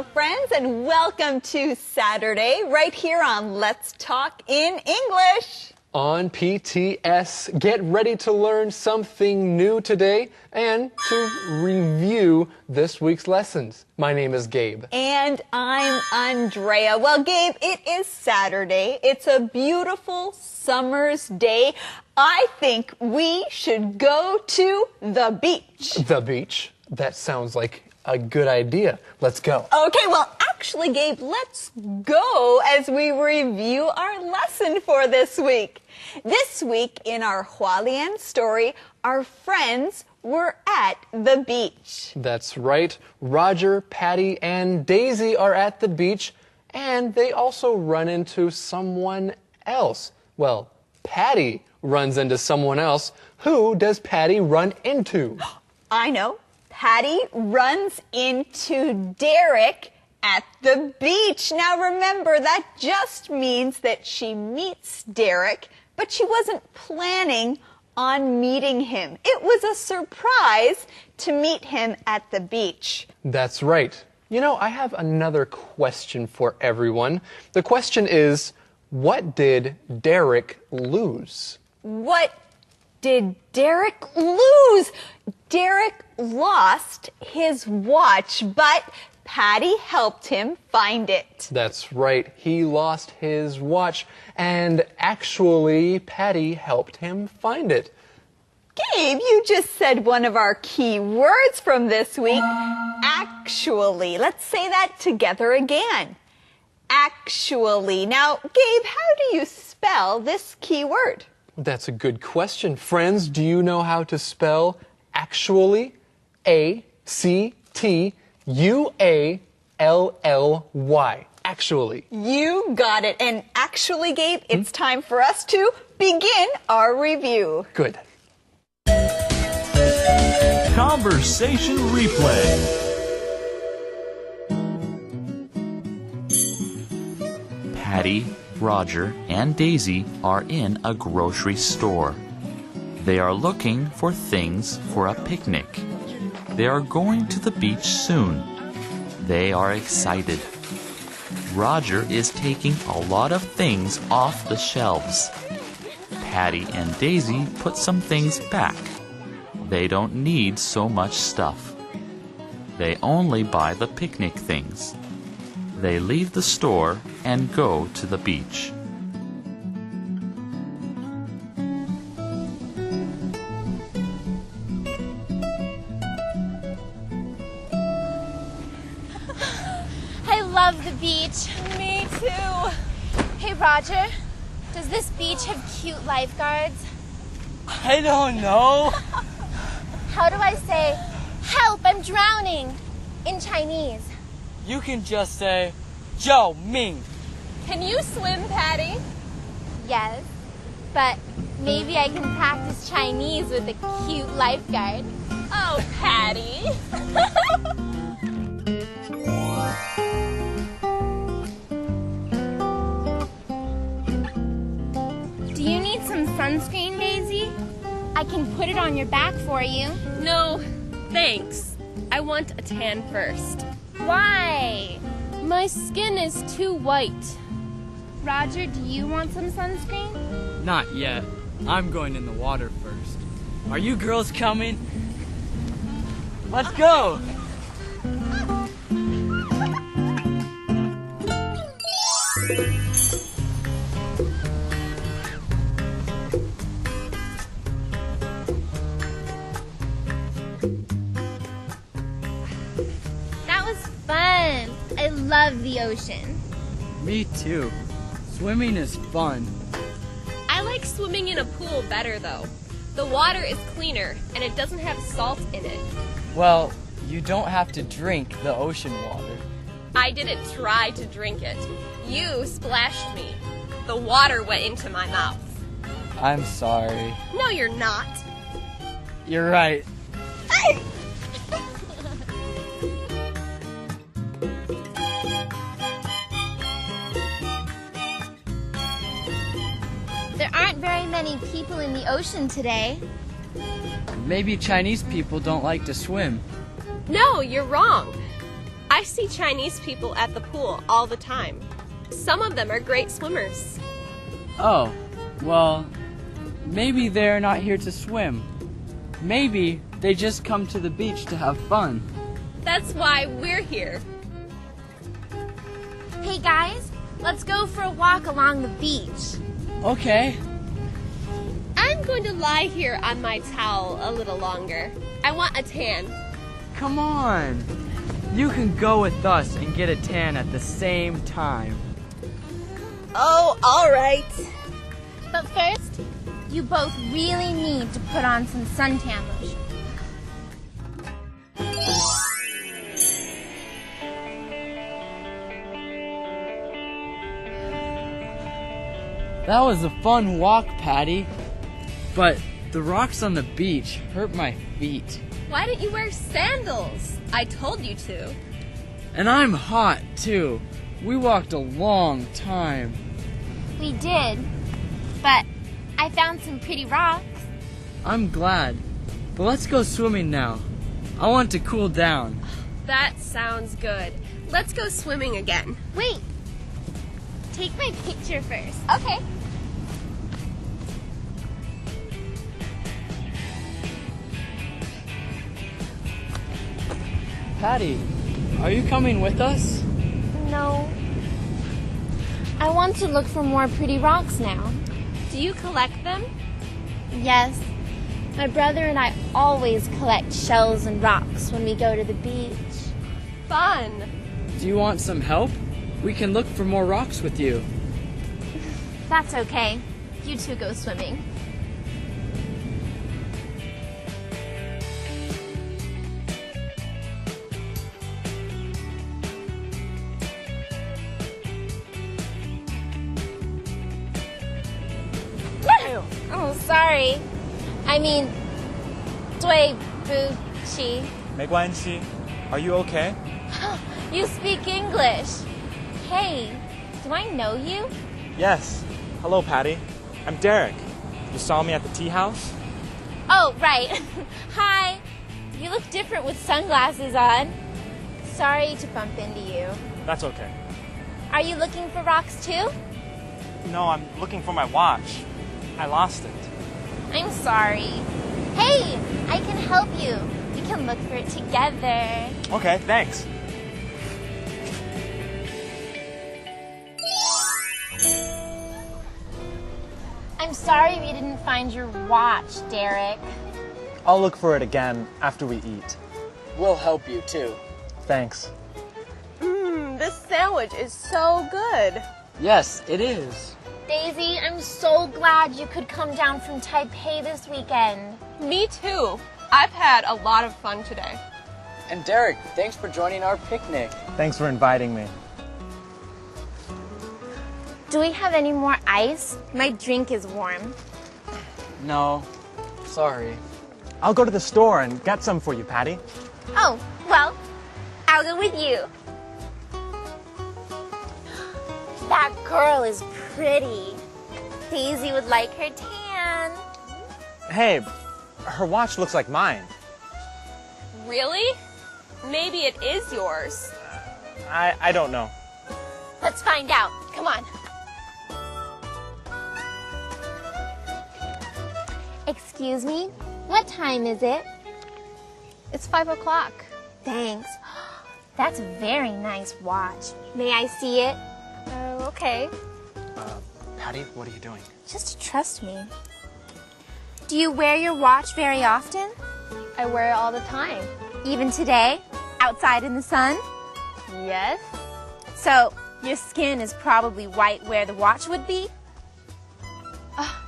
Hello, friends, and welcome to Saturday, right here on Let's Talk in English. On PTS, get ready to learn something new today and to review this week's lessons. My name is Gabe. And I'm Andrea. Well, Gabe, it is Saturday. It's a beautiful summer's day. I think we should go to the beach. The beach? That sounds like a good idea. Let's go. Okay, well, actually, Gabe, let's go as we review our lesson for this week. This week in our Hualien story, our friends were at the beach. That's right. Roger, Patty, and Daisy are at the beach, and they also run into someone else. Well, Patty runs into someone else. Who does Patty run into? I know. Patty runs into Derek at the beach. Now remember, that just means that she meets Derek, but she wasn't planning on meeting him. It was a surprise to meet him at the beach. That's right. You know, I have another question for everyone. The question is, what did Derek lose? What did Derek lose? Derek lost his watch, but Patty helped him find it. That's right. He lost his watch, and actually, Patty helped him find it. Gabe, you just said one of our key words from this week. Actually. Let's say that together again. Actually. Now, Gabe, how do you spell this key word? That's a good question. Friends, do you know how to spell actually? A-C-T-U-A-L-L-Y. Actually. You got it. And actually, Gabe, it's time for us to begin our review. Good. Conversation replay. Patty, Roger, and Daisy are in a grocery store. They are looking for things for a picnic. They are going to the beach soon. They are excited. Roger is taking a lot of things off the shelves. Patty and Daisy put some things back. They don't need so much stuff. They only buy the picnic things. They leave the store and go to the beach. I love the beach. Me too. Hey, Roger, does this beach have cute lifeguards? I don't know. How do I say, help, I'm drowning, in Chinese? You can just say, 救命. Can you swim, Patty? Yes, but maybe I can practice Chinese with a cute lifeguard. Oh, Patty. Do you need some sunscreen, Daisy? I can put it on your back for you. No, thanks. I want a tan first. Why? My skin is too white. Roger, do you want some sunscreen? Not yet. I'm going in the water first. Are you girls coming? Let's go. That was fun. I love the ocean. Me too. Swimming is fun. I like swimming in a pool better, though. The water is cleaner, and it doesn't have salt in it. Well, you don't have to drink the ocean water. I didn't try to drink it. You splashed me. The water went into my mouth. I'm sorry. No, you're not. You're right. There aren't very many people in the ocean today. Maybe Chinese people don't like to swim. No, you're wrong. I see Chinese people at the pool all the time. Some of them are great swimmers. Oh, well, maybe they're not here to swim. Maybe they just come to the beach to have fun. That's why we're here. Hey guys, let's go for a walk along the beach. Okay. I'm going to lie here on my towel a little longer. I want a tan. Come on. You can go with us and get a tan at the same time. Oh, all right. But first, you both really need to put on some suntan lotion. That was a fun walk, Patty. But the rocks on the beach hurt my feet. Why didn't you wear sandals? I told you to. And I'm hot, too. We walked a long time. We did, but I found some pretty rocks. I'm glad. But let's go swimming now. I want to cool down. That sounds good. Let's go swimming again. Wait, take my picture first. Okay. Patty, are you coming with us? No. I want to look for more pretty rocks now. Do you collect them? Yes. My brother and I always collect shells and rocks when we go to the beach. Fun. Do you want some help? We can look for more rocks with you. That's okay. You two go swimming. Oh, sorry. I mean, 对不起. 没关系. Are you okay? You speak English. Hey, do I know you? Yes. Hello, Patty. I'm Derek. You saw me at the tea house? Oh, right. Hi. You look different with sunglasses on. Sorry to bump into you. That's okay. Are you looking for rocks too? No, I'm looking for my watch. I lost it. I'm sorry. Hey, I can help you. We can look for it together. Okay, thanks. I'm sorry we didn't find your watch, Derek. I'll look for it again after we eat. We'll help you, too. Thanks. This sandwich is so good. Yes, it is. Daisy, I'm so glad you could come down from Taipei this weekend. Me too. I've had a lot of fun today. And Derek, thanks for joining our picnic. Thanks for inviting me. Do we have any more ice? My drink is warm. No, sorry. I'll go to the store and get some for you, Patty. Oh, well, I'll go with you. That girl is pretty. Daisy would like her tan. Hey, her watch looks like mine. Really? Maybe it is yours. I don't know. Let's find out. Come on. Excuse me? What time is it? It's 5 o'clock. Thanks. That's a very nice watch. May I see it? Okay. Patty, what are you doing? Just trust me. Do you wear your watch very often? I wear it all the time. Even today? Outside in the sun? Yes. So, your skin is probably white where the watch would be?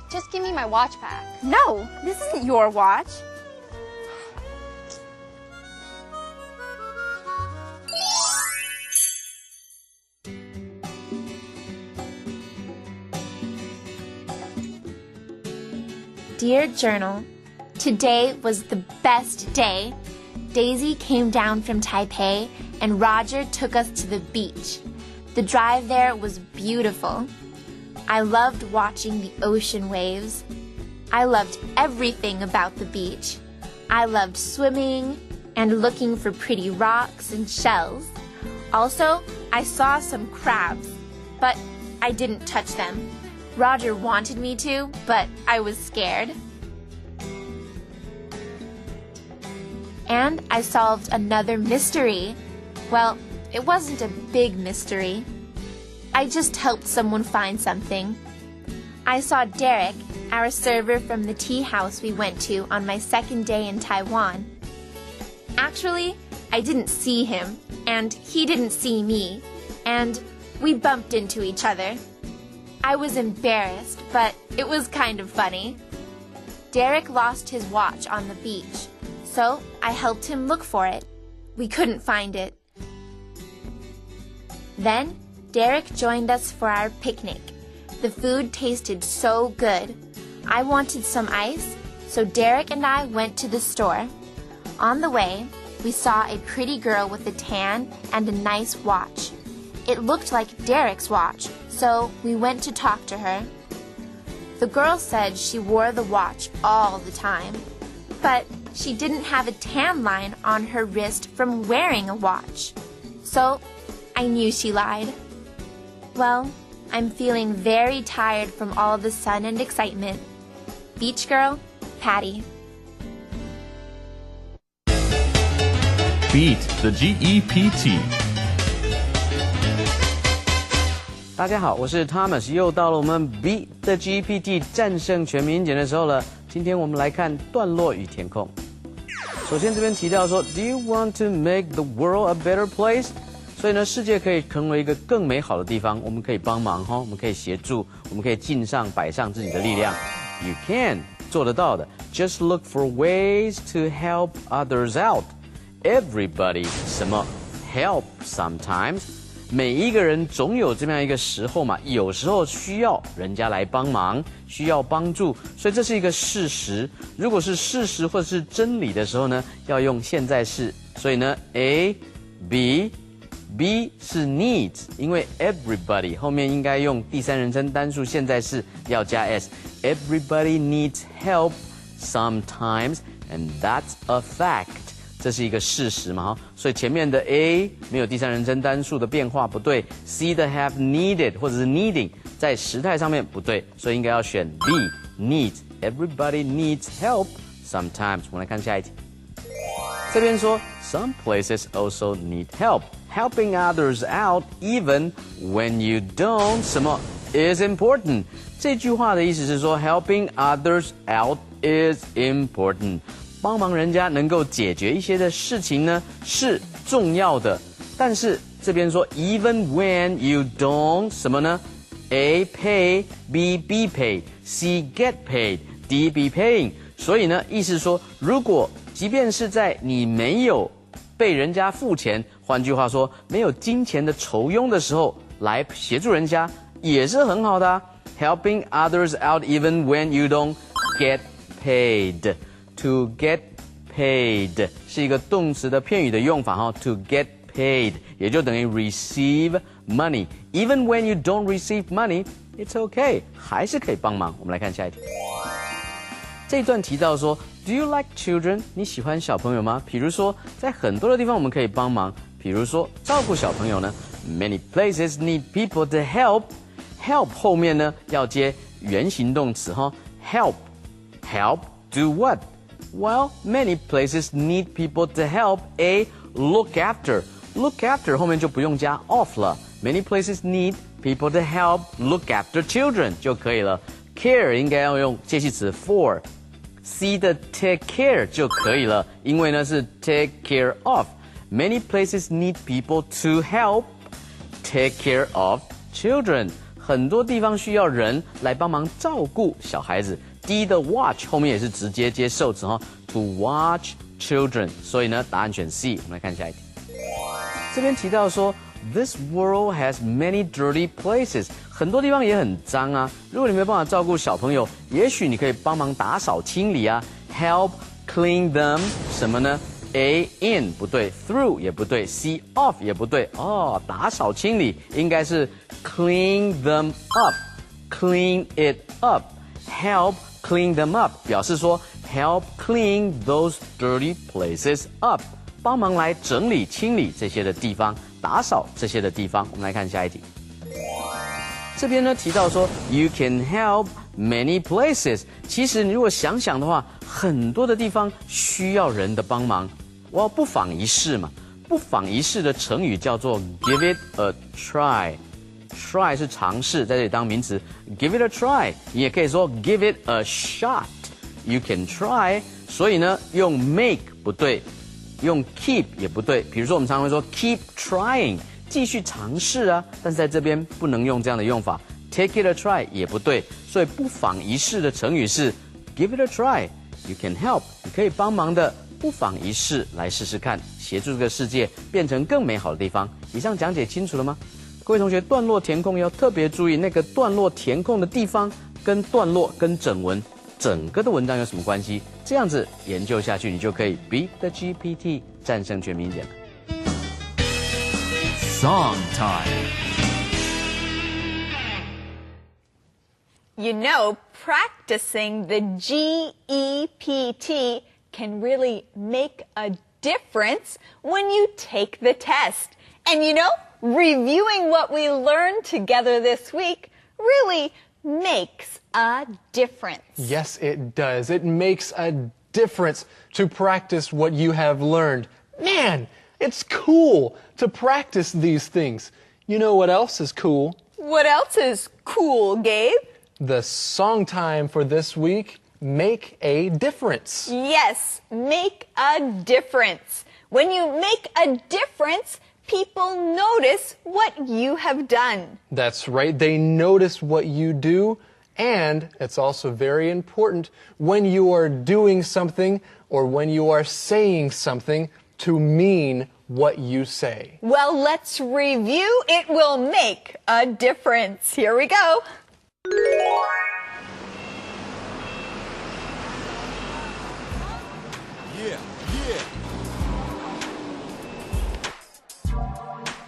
Just give me my watch back. No, this isn't your watch. Dear Journal, today was the best day. Daisy came down from Taipei and Roger took us to the beach. The drive there was beautiful. I loved watching the ocean waves. I loved everything about the beach. I loved swimming and looking for pretty rocks and shells. Also, I saw some crabs, but I didn't touch them. Roger wanted me to, but I was scared. And I solved another mystery. Well, it wasn't a big mystery. I just helped someone find something. I saw Derek, our server from the tea house we went to on my second day in Taiwan. Actually, I didn't see him, and he didn't see me, and we bumped into each other. I was embarrassed, but it was kind of funny. Derek lost his watch on the beach, so I helped him look for it. We couldn't find it. Then, Derek joined us for our picnic. The food tasted so good. I wanted some ice, so Derek and I went to the store. On the way, we saw a pretty girl with a tan and a nice watch. It looked like Derek's watch, so we went to talk to her. The girl said she wore the watch all the time, but she didn't have a tan line on her wrist from wearing a watch. So I knew she lied. Well, I'm feeling very tired from all the sun and excitement. Beach girl, Patty. Beat the GEPT. 大家好，我是 Thomas， 又到了我们 Beat the GPT 战胜全民英检的时候了。今天我们来看段落与填空。首先这边提到说 ，Do you want to make the world a better place？ 所以呢，世界可以成为一个更美好的地方，我们可以帮忙哈，我们可以协助，我们可以尽上摆上自己的力量。You can 做得到的。Just look for ways to help others out. Everybody 什么 help sometimes。每一个人总有这么样一个时候嘛，有时候需要人家来帮忙，需要帮助，所以这是一个事实。如果是事实或者是真理的时候呢，要用现在式。所以呢 ，A B 是 needs， 因为 everybody 后面应该用第三人称单数现在式要加 s。Everybody needs help sometimes, and that's a fact。这是一个事实嘛，所以前面的 A 没有第三人称单数的变化不对 ，C 的 have needed 或者是 needing 在时态上面不对，所以应该要选 B needs。Everybody needs help sometimes。我们来看下一题，这边说 Some places also need help. Helping others out even when you don't 什么 is important。这句话的意思是说 helping others out is important。帮忙人家能够解决一些的事情呢是重要的，但是这边说 even when you don't 什么呢 ？A pay, B be paid, C get paid, D be paying。所以呢，意思说，如果即便是在你没有被人家付钱，换句话说，没有金钱的酬庸的时候，来协助人家也是很好的啊。Helping others out even when you don't get paid。To get paid 是一个动词的片语的用法哈 ，to get paid 也就等于 receive money。Even when you don't receive money, it's okay， 还是可以帮忙。我们来看下一题。这一段提到说 ，Do you like children？ 你喜欢小朋友吗？比如说，在很多的地方我们可以帮忙，比如说照顾小朋友呢。Many places need people to help。Help 后面呢要接原形动词哈 ，help do what？Well, many places need people to help A look after. Look after 后面就不用加 of 了。Many places need people to help look after children 就可以了。Care 应该要用介系词 for。C 的 take care 就可以了，因为呢是 take care of。Many places need people to help take care of children. 很多地方需要人来帮忙照顾小孩子。D 的 watch 后面也是直接接受词哈 ，to watch children， 所以呢答案选 C。我们来看下一题，这边提到说 ，This world has many dirty places， 很多地方也很脏啊。如果你没有办法照顾小朋友，也许你可以帮忙打扫清理啊 ，help clean them 什么呢 ？A in 不对 ，through 也不对 ，C off 也不对哦，打扫清理应该是 clean them up，clean it up。Help clean them up 表示说 help clean those dirty places up，帮忙来整理、清理这些的地方，打扫这些的地方。我们来看下一题。这边呢提到说 ，You can help many places。其实你如果想想的话，很多的地方需要人的帮忙。我不妨一试嘛。不妨一试的成语叫做 give it a try。try 是尝试，在这里当名词 ，give it a try。你也可以说 give it a shot。You can try。所以呢，用 make 不对，用 keep 也不对。比如说我们常常会说 keep trying。继续尝试啊，但是在这边不能用这样的用法 ，take it a try 也不对，所以不妨一试的成语是 give it a try。You can help， 你可以帮忙的，不妨一试，来试试看，协助这个世界变成更美好的地方。以上讲解清楚了吗？各位同学，段落填空要特别注意那个段落填空的地方跟段落跟整文整个的文章有什么关系，这样子研究下去，你就可以 beat the GPT， 战胜全民简了。Song time. You know, practicing the GEPT can really make a difference when you take the test. And you know, reviewing what we learned together this week really makes a difference. Yes, it does. It makes a difference to practice what you have learned. Man, it's cool to practice these things. You know what else is cool? What else is cool, Gabe? The song time for this week, Make a Difference. Yes, make a difference. When you make a difference, people notice what you have done. That's right. They notice what you do. And it's also very important when you are doing something or when you are saying something to mean what you say. Well, let's review. It will make a difference. Here we go. Yeah.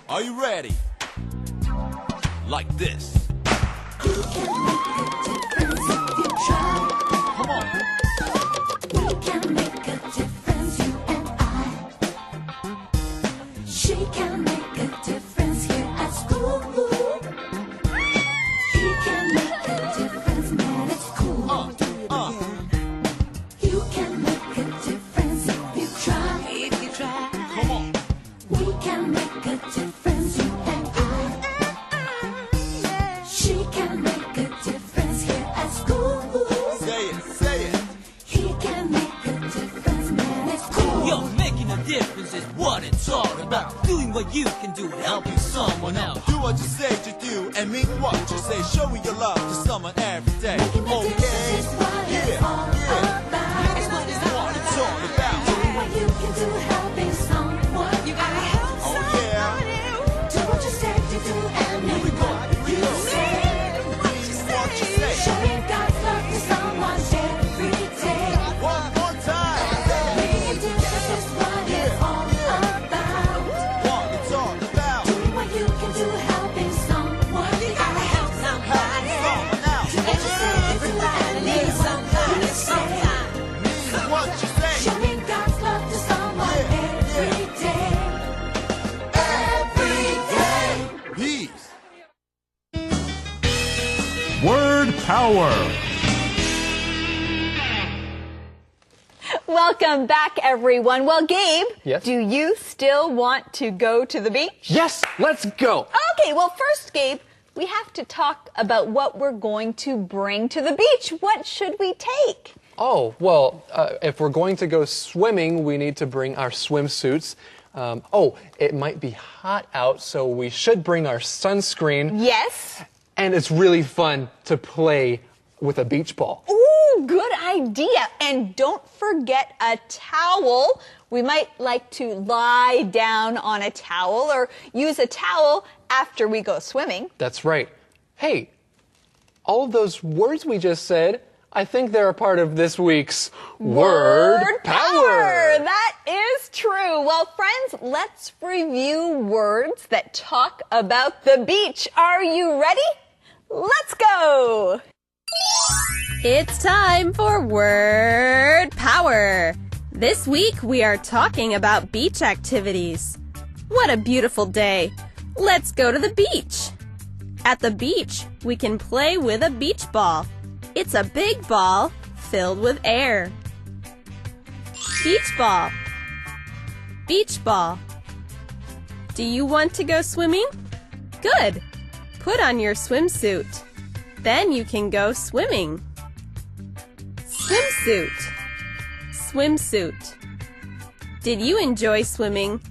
Are you ready? Like this. You can make a difference if you try. Come on. We can make a difference, you and I. She can make a difference here at school. He can make a difference, man, it's cool. You can make a difference if you try. If you try. Come on. We can make a difference, you and I. She can make a difference here at school. Say it. He can make a difference, man, it's cool. Yo, making a difference is what it's all about. Doing what you can do, helping someone else. Do what you say to do and mean what you say. Showing your love to someone every day. Making a difference is what it's all about. It's what it's all about. Doing what you can do, helping someone. You gotta help someone else. Do what you say to do and mean what you say. Showing God's love to someone every day. One more time. Making a difference is what it's all about. What it's all about. Doing what you can do, helping someone. You gotta help somebody else. Do what you say to do and mean somebody sometime. Mean what you say. Showing God's love to someone every day. Every day. Peace. Word power. Welcome back, everyone. Well, Gabe, Yes? do you still want to go to the beach? Yes, let's go. Okay, well, first, Gabe, we have to talk about what we're going to bring to the beach. What should we take? Oh, well, if we're going to go swimming, we need to bring our swimsuits. It might be hot out, so we should bring our sunscreen. Yes. And it's really fun to play with a beach ball. Ooh, good idea. And don't forget a towel. We might like to lie down on a towel or use a towel after we go swimming. That's right. Hey, all of those words we just said, I think they're a part of this week's Word Power. That is true. Well, friends, let's review words that talk about the beach. Are you ready? Let's go. It's time for Word Power. This week we are talking about beach activities. What a beautiful day! Let's go to the beach. At the beach, we can play with a beach ball. It's a big ball filled with air. Beach ball. Beach ball. Do you want to go swimming? Good. Put on your swimsuit. Then you can go swimming. Swimsuit. Swimsuit. Did you enjoy swimming?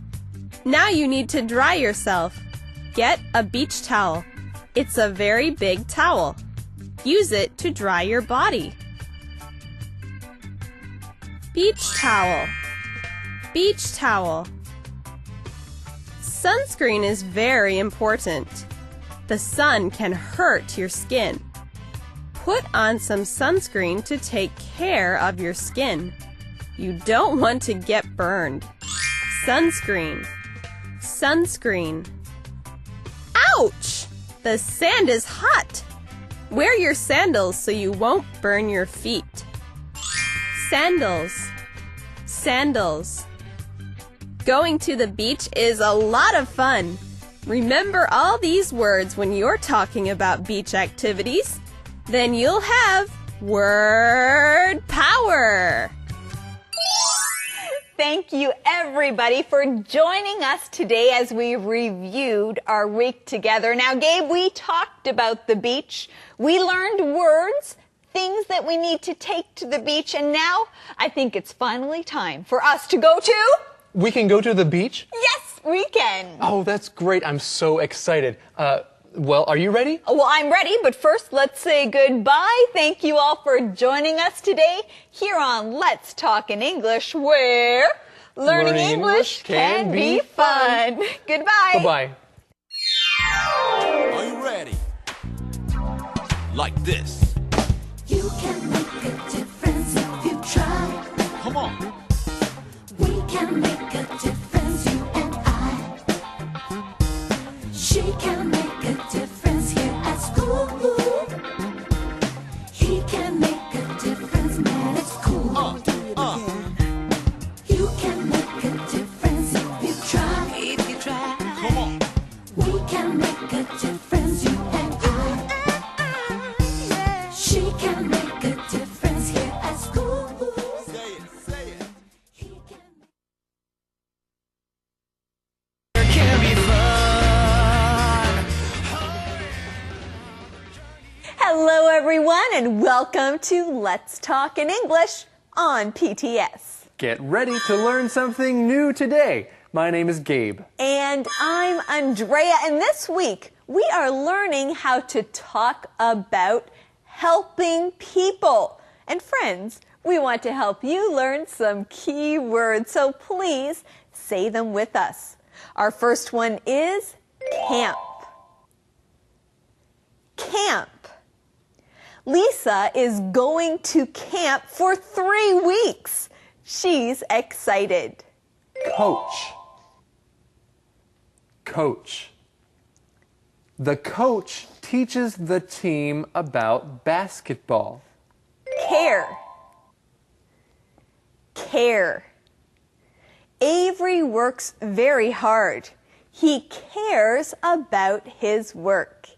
Now you need to dry yourself. Get a beach towel. It's a very big towel. Use it to dry your body. Beach towel. Beach towel. Sunscreen is very important. The sun can hurt your skin. Put on some sunscreen to take care of your skin. You don't want to get burned. Sunscreen. Sunscreen. Ouch! The sand is hot. Wear your sandals so you won't burn your feet. Sandals. Sandals. Going to the beach is a lot of fun. Remember all these words when you're talking about beach activities. Then you'll have word power. Thank you, everybody, for joining us today as we reviewed our week together. Now, Gabe, we talked about the beach. We learned words, things that we need to take to the beach, and now I think it's finally time for us to go to... We can go to the beach? Yes, we can. Oh, that's great. I'm so excited. Well, are you ready? Well, I'm ready, but first let's say goodbye. Thank you all for joining us today here on Let's Talk in English, where learning English can be fun. Goodbye. Bye-bye. Are you ready? Like this. You can make a difference if you try. Come on. We can make a difference, you and I. She can make a difference here at school. He can make a difference, man, it's cool. You can make a difference if you try. If you try. Come on. We can make a difference, you and I. She can make a difference here at school. Say it, say it. He can make Hello, everyone, and welcome to Let's Talk in English on PTS. Get ready to learn something new today. My name is Gabe. And I'm Andrea, and this week we are learning how to talk about helping people. And friends, we want to help you learn some key words, so please say them with us. Our first one is camp. Camp. Lisa is going to camp for 3 weeks. She's excited. Coach. Coach. The coach teaches the team about basketball. Care. Care. Avery works very hard. He cares about his work.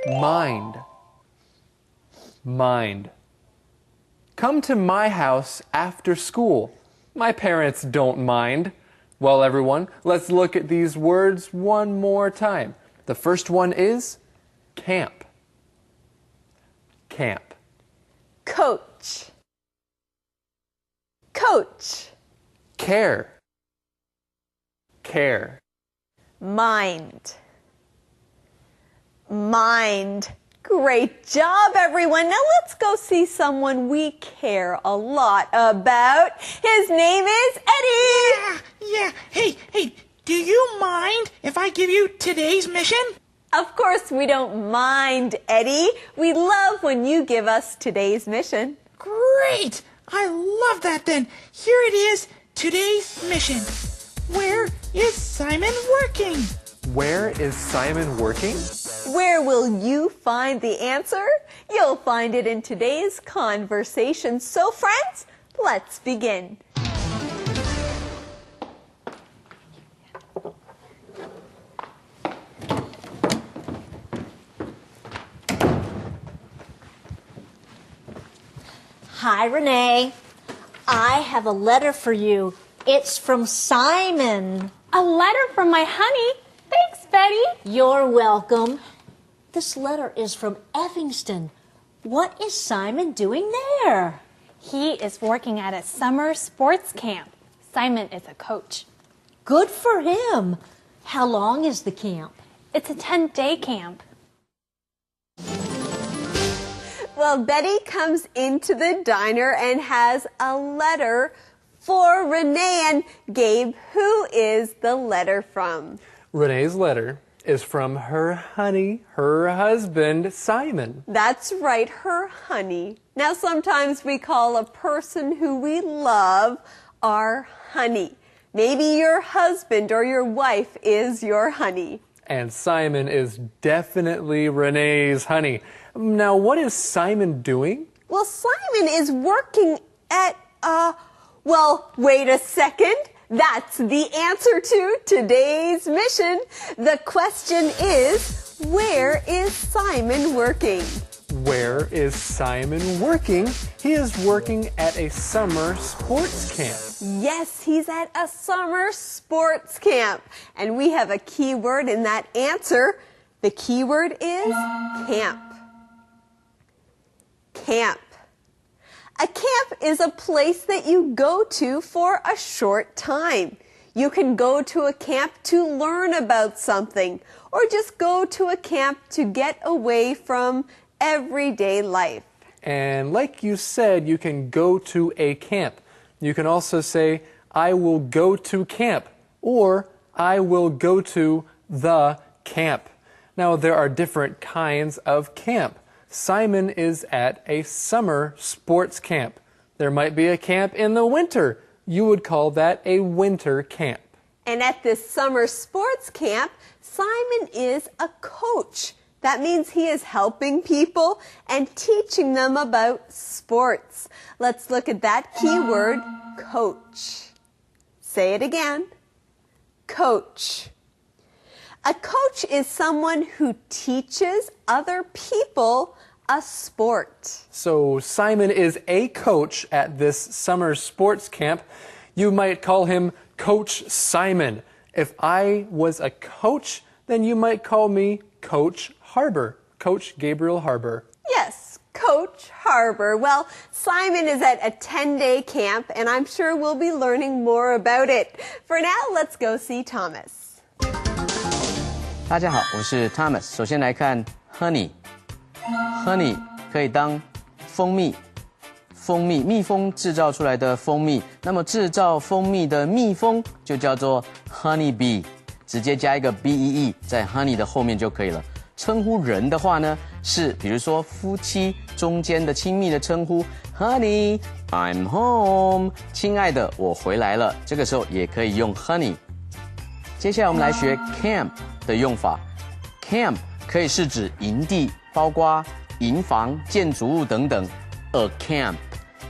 Mind. Mind. Come to my house after school. My parents don't mind. Well, everyone, let's look at these words one more time. The first one is camp. Camp. Coach. Coach. Care. Care. Mind. Mind. Great job, everyone. Now let's go see someone we care a lot about. His name is Eddie. Yeah. Hey, do you mind if I give you today's mission? Of course we don't mind, Eddie. We love when you give us today's mission. Great! I love that then. Here it is, today's mission. Where is Simon working? Where is Simon working? Where will you find the answer? You'll find it in today's conversation. So, friends, let's begin. Hi, Renee. I have a letter for you. It's from Simon. A letter from my honey? Thanks, Betty. You're welcome. This letter is from Evanston. What is Simon doing there? He is working at a summer sports camp. Simon is a coach. Good for him. How long is the camp? It's a 10-day camp. Well, Betty comes into the diner and has a letter for Renee. And Gabe, who is the letter from? Renee's letter is from her honey, her husband, Simon. That's right, her honey. Now, sometimes we call a person who we love our honey. Maybe your husband or your wife is your honey. And Simon is definitely Renee's honey. Now, what is Simon doing? Well, Simon is working at, well, wait a second. That's the answer to today's mission. The question is, where is Simon working? Where is Simon working? He is working at a summer sports camp. Yes, he's at a summer sports camp. And we have a key word in that answer. The key word is camp. Camp. A camp is a place that you go to for a short time. You can go to a camp to learn about something, or just go to a camp to get away from everyday life. And like you said, you can go to a camp. You can also say, I will go to camp, or I will go to the camp. Now, there are different kinds of camp. Simon is at a summer sports camp. There might be a camp in the winter. You would call that a winter camp. And at this summer sports camp, Simon is a coach. That means he is helping people and teaching them about sports. Let's look at that key word, coach. Say it again. Coach. A coach is someone who teaches other people a sport. So Simon is a coach at this summer sports camp. You might call him Coach Simon. If I was a coach, then you might call me Coach Harbour, Coach Gabriel Harbour. Yes, Coach Harbour. Well, Simon is at a 10-day camp, and I'm sure we'll be learning more about it. For now, let's go see Thomas. 大家好，我是 Thomas。首先来看 honey，honey 可以当蜂蜜，蜜蜂制造出来的蜂蜜。那么制造蜂蜜的蜜蜂就叫做 honey bee， 直接加一个 bee 在 honey 的后面就可以了。称呼人的话呢，是比如说夫妻中间的亲密的称呼 ，honey I'm home， 亲爱的我回来了。这个时候也可以用 honey。接下来我们来学 camp 的用法 ，camp 可以是指营地，包括营房、建筑物等等。A camp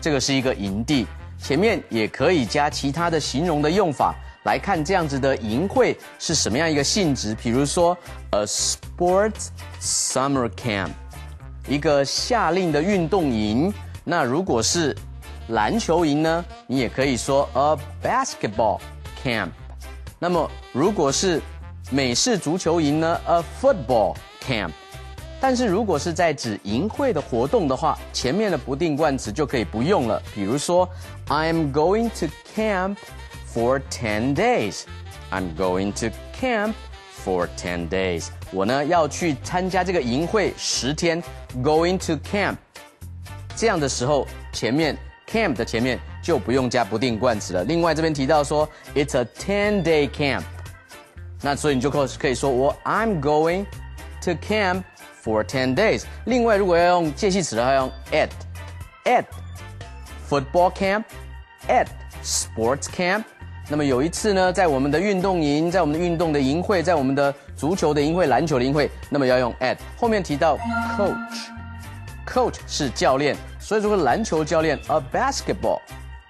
这个是一个营地，前面也可以加其他的形容的用法来看这样子的营会是什么样一个性质。比如说 a sports summer camp， 一个夏令的运动营。那如果是篮球营呢，你也可以说 a basketball camp。那么如果是美式足球营呢 ，a football camp。但是如果是在指营会的活动的话，前面的不定冠词就可以不用了。比如说 ，I'm going to camp for 10 days. I'm going to camp for 10 days. 我呢要去参加这个营会10天 ，going to camp。这样的时候，前面 camp 的前面就不用加不定冠词了。另外这边提到说 ，it's a 10-day camp。那所以你就可以说I'm going to camp for 10 days。另外，如果要用介系词的话，要用 at football camp at sports camp。那么有一次呢，在我们的运动营，在我们的运动的营会，在我们的足球的营会、篮球的营会，那么要用 at。后面提到 coach 是教练，所以如果篮球教练 a basketball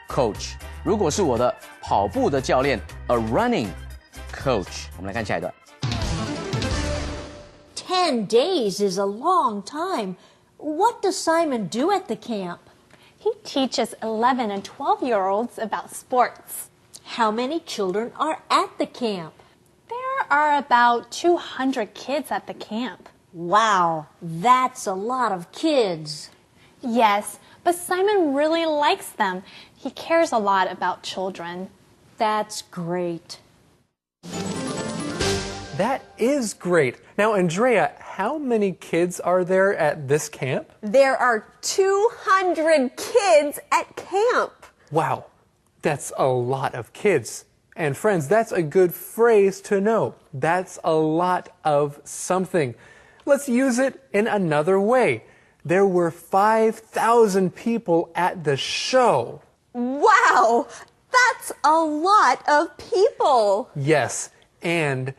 coach。如果是我的跑步的教练 a running coach。我们来看下一段。10 days is a long time. What does Simon do at the camp? He teaches 11 and 12-year-olds about sports. How many children are at the camp? There are about 200 kids at the camp. Wow, that's a lot of kids. Yes, but Simon really likes them. He cares a lot about children. That's great. That is great. Now, Andrea, how many kids are there at this camp? There are 200 kids at camp. Wow, that's a lot of kids. And friends, that's a good phrase to know. That's a lot of something. Let's use it in another way. There were 5,000 people at the show. Wow, that's a lot of people. Yes, and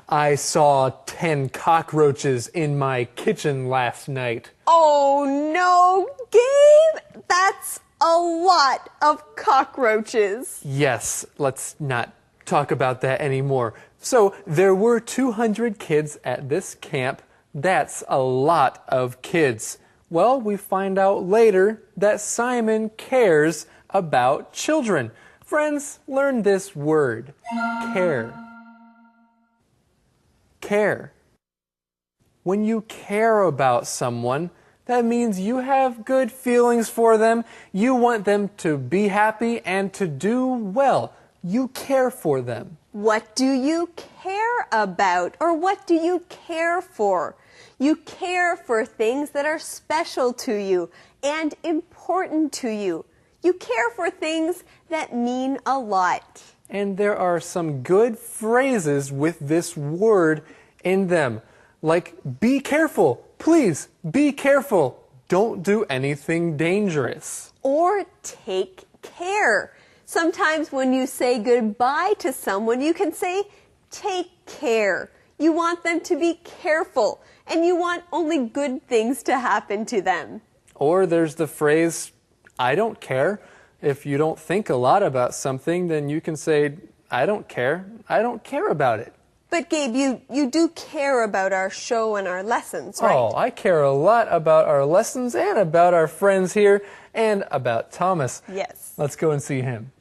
I saw 10 cockroaches in my kitchen last night. Oh no, Gabe, that's a lot of cockroaches. Yes, let's not talk about that anymore. So there were 200 kids at this camp. That's a lot of kids. Well, we find out later that Simon cares about children. Friends, learn this word, care. Care. When you care about someone, that means you have good feelings for them. You want them to be happy and to do well. You care for them. What do you care about, or what do you care for? You care for things that are special to you and important to you. You care for things that mean a lot. And there are some good phrases with this word in them. Like, be careful. Please, be careful. Don't do anything dangerous. Or take care. Sometimes when you say goodbye to someone, you can say, take care. You want them to be careful, and you want only good things to happen to them. Or there's the phrase, I don't care. If you don't think a lot about something, then you can say, I don't care. I don't care about it. But Gabe, you do care about our show and our lessons, right? Oh, I care a lot about our lessons and about our friends here and about Thomas. Yes. Let's go and see him.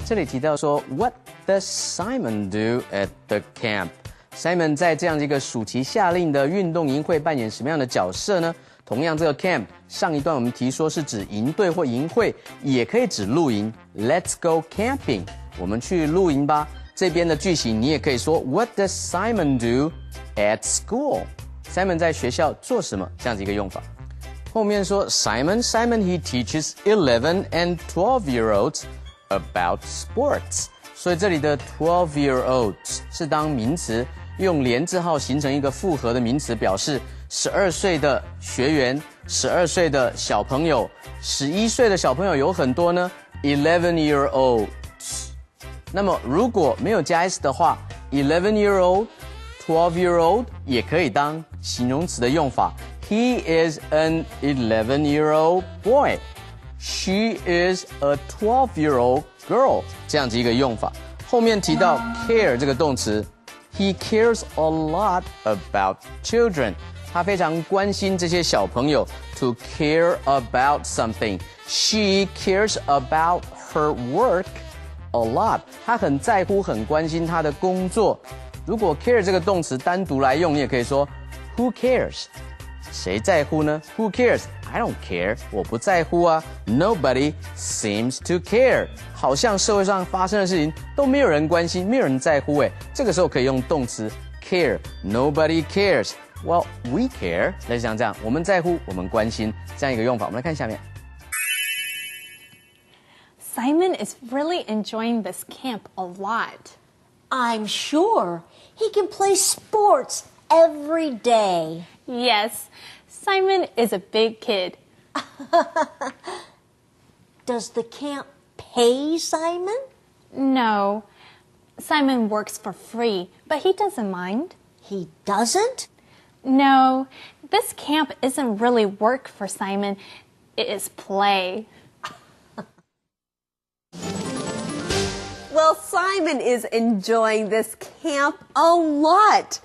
这里提到说 ，What does Simon do at the camp? Simon 在这样的一个暑期夏令的运动营会扮演什么样的角色呢？同样，这个 camp 上一段我们提说是指营队或营会，也可以指露营。Let's go camping， 我们去露营吧。这边的句型你也可以说 What does Simon do at school? Simon 在学校做什么？这样子一个用法。后面说 Simon he teaches 11 and 12-year-olds about sports。所以这里的 12-year-olds 是当名词，用连字号形成一个复合的名词，表示12岁的学员、12岁的小朋友、11岁的小朋友有很多呢 11-year-olds。那么如果没有加 s 的话 11-year-old、12-year-old 也可以当形容词的用法。He is an 11-year-old boy. She is a 12-year-old girl. 这样子一个用法。后面提到 care 这个动词 ，He cares a lot about children. 他非常关心这些小朋友 to care about something. She cares about her work a lot. 他很在乎、很关心他的工作。如果 care 这个动词单独来用，你也可以说 Who cares? 谁在乎呢 ？Who cares? I don't care. 我不在乎啊。Nobody seems to care. 好像社会上发生的事情都没有人关心，没有人在乎。这个时候可以用动词 care. Nobody cares. Well, we care. 类似像这样，我们在乎，我们关心，这样一个用法。我们来看下面。Simon is really enjoying this camp a lot. I'm sure. He can play sports every day. Yes, Simon is a big kid. Does the camp pay Simon? No, Simon works for free, but he doesn't mind. He doesn't? No, this camp isn't really work for Simon. It is play. Well, Simon is enjoying this camp a lot.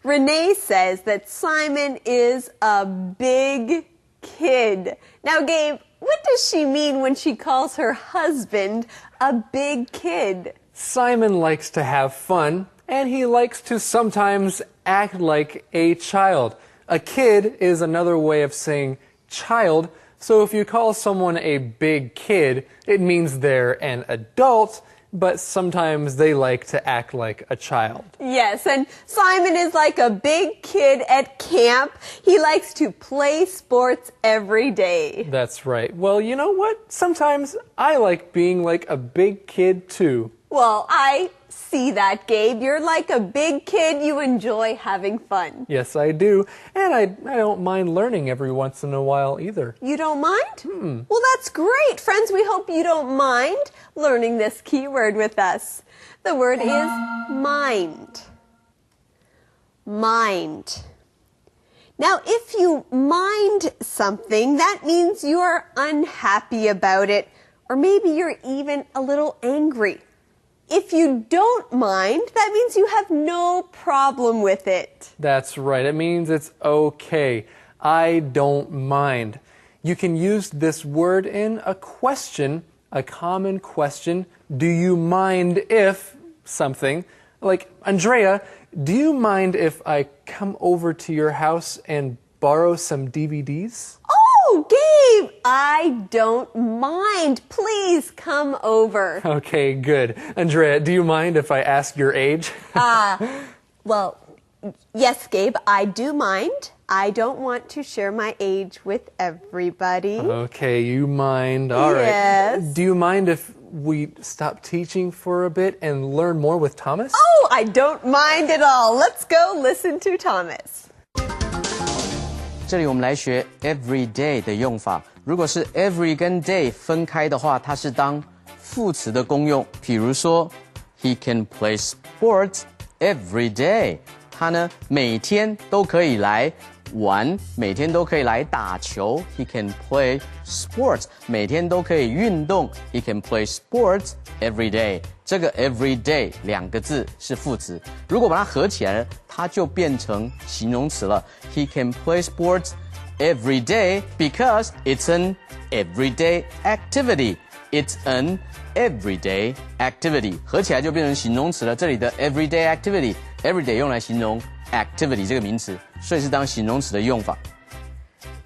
Renee says that Simon is a big kid. Now, Gabe, what does she mean when she calls her husband a big kid? Simon likes to have fun, and he likes to sometimes act like a child. A kid is another way of saying child, so if you call someone a big kid, it means they're an adult, but sometimes they like to act like a child. Yes, and Simon is like a big kid at camp. He likes to play sports every day. That's right. Well, you know what? Sometimes I like being like a big kid too. Well, I see that, Gabe. You're like a big kid. You enjoy having fun. Yes, I do. And I don't mind learning every once in a while either. You don't mind? Well, that's great. Friends, we hope you don't mind learning this keyword with us. The word is mind. Mind. Now, if you mind something, that means you're unhappy about it, or maybe you're even a little angry. If you don't mind, that means you have no problem with it. That's right. It means it's okay. I don't mind. You can use this word in a question, a common question. Do you mind if something? Like, Andrea, do you mind if I come over to your house and borrow some DVDs? Oh, Gabe, I don't mind. Please come over. Okay, good. Andrea, do you mind if I ask your age? Well, yes, Gabe, I do mind. I don't want to share my age with everybody. Okay, you mind. All right. Yes. Do you mind if we stop teaching for a bit and learn more with Thomas? Oh, I don't mind at all. Let's go listen to Thomas. 这里我们来学 everyday 的用法。如果是 every 跟 day 分开的话，它是当副词的功用。比如说 ，He can play sports every day。他呢每天都可以来玩，每天都可以来打球。He can play sports， 每天都可以运动。He can play sports every day。这个 every day 两个字是副词，如果把它合起来了，它就变成形容词了。He can play sports every day because it's an everyday activity. It's an everyday activity. 合起来就变成形容词了。这里的 everyday activity，everyday 用来形容 activity 这个名词，所以是当形容词的用法。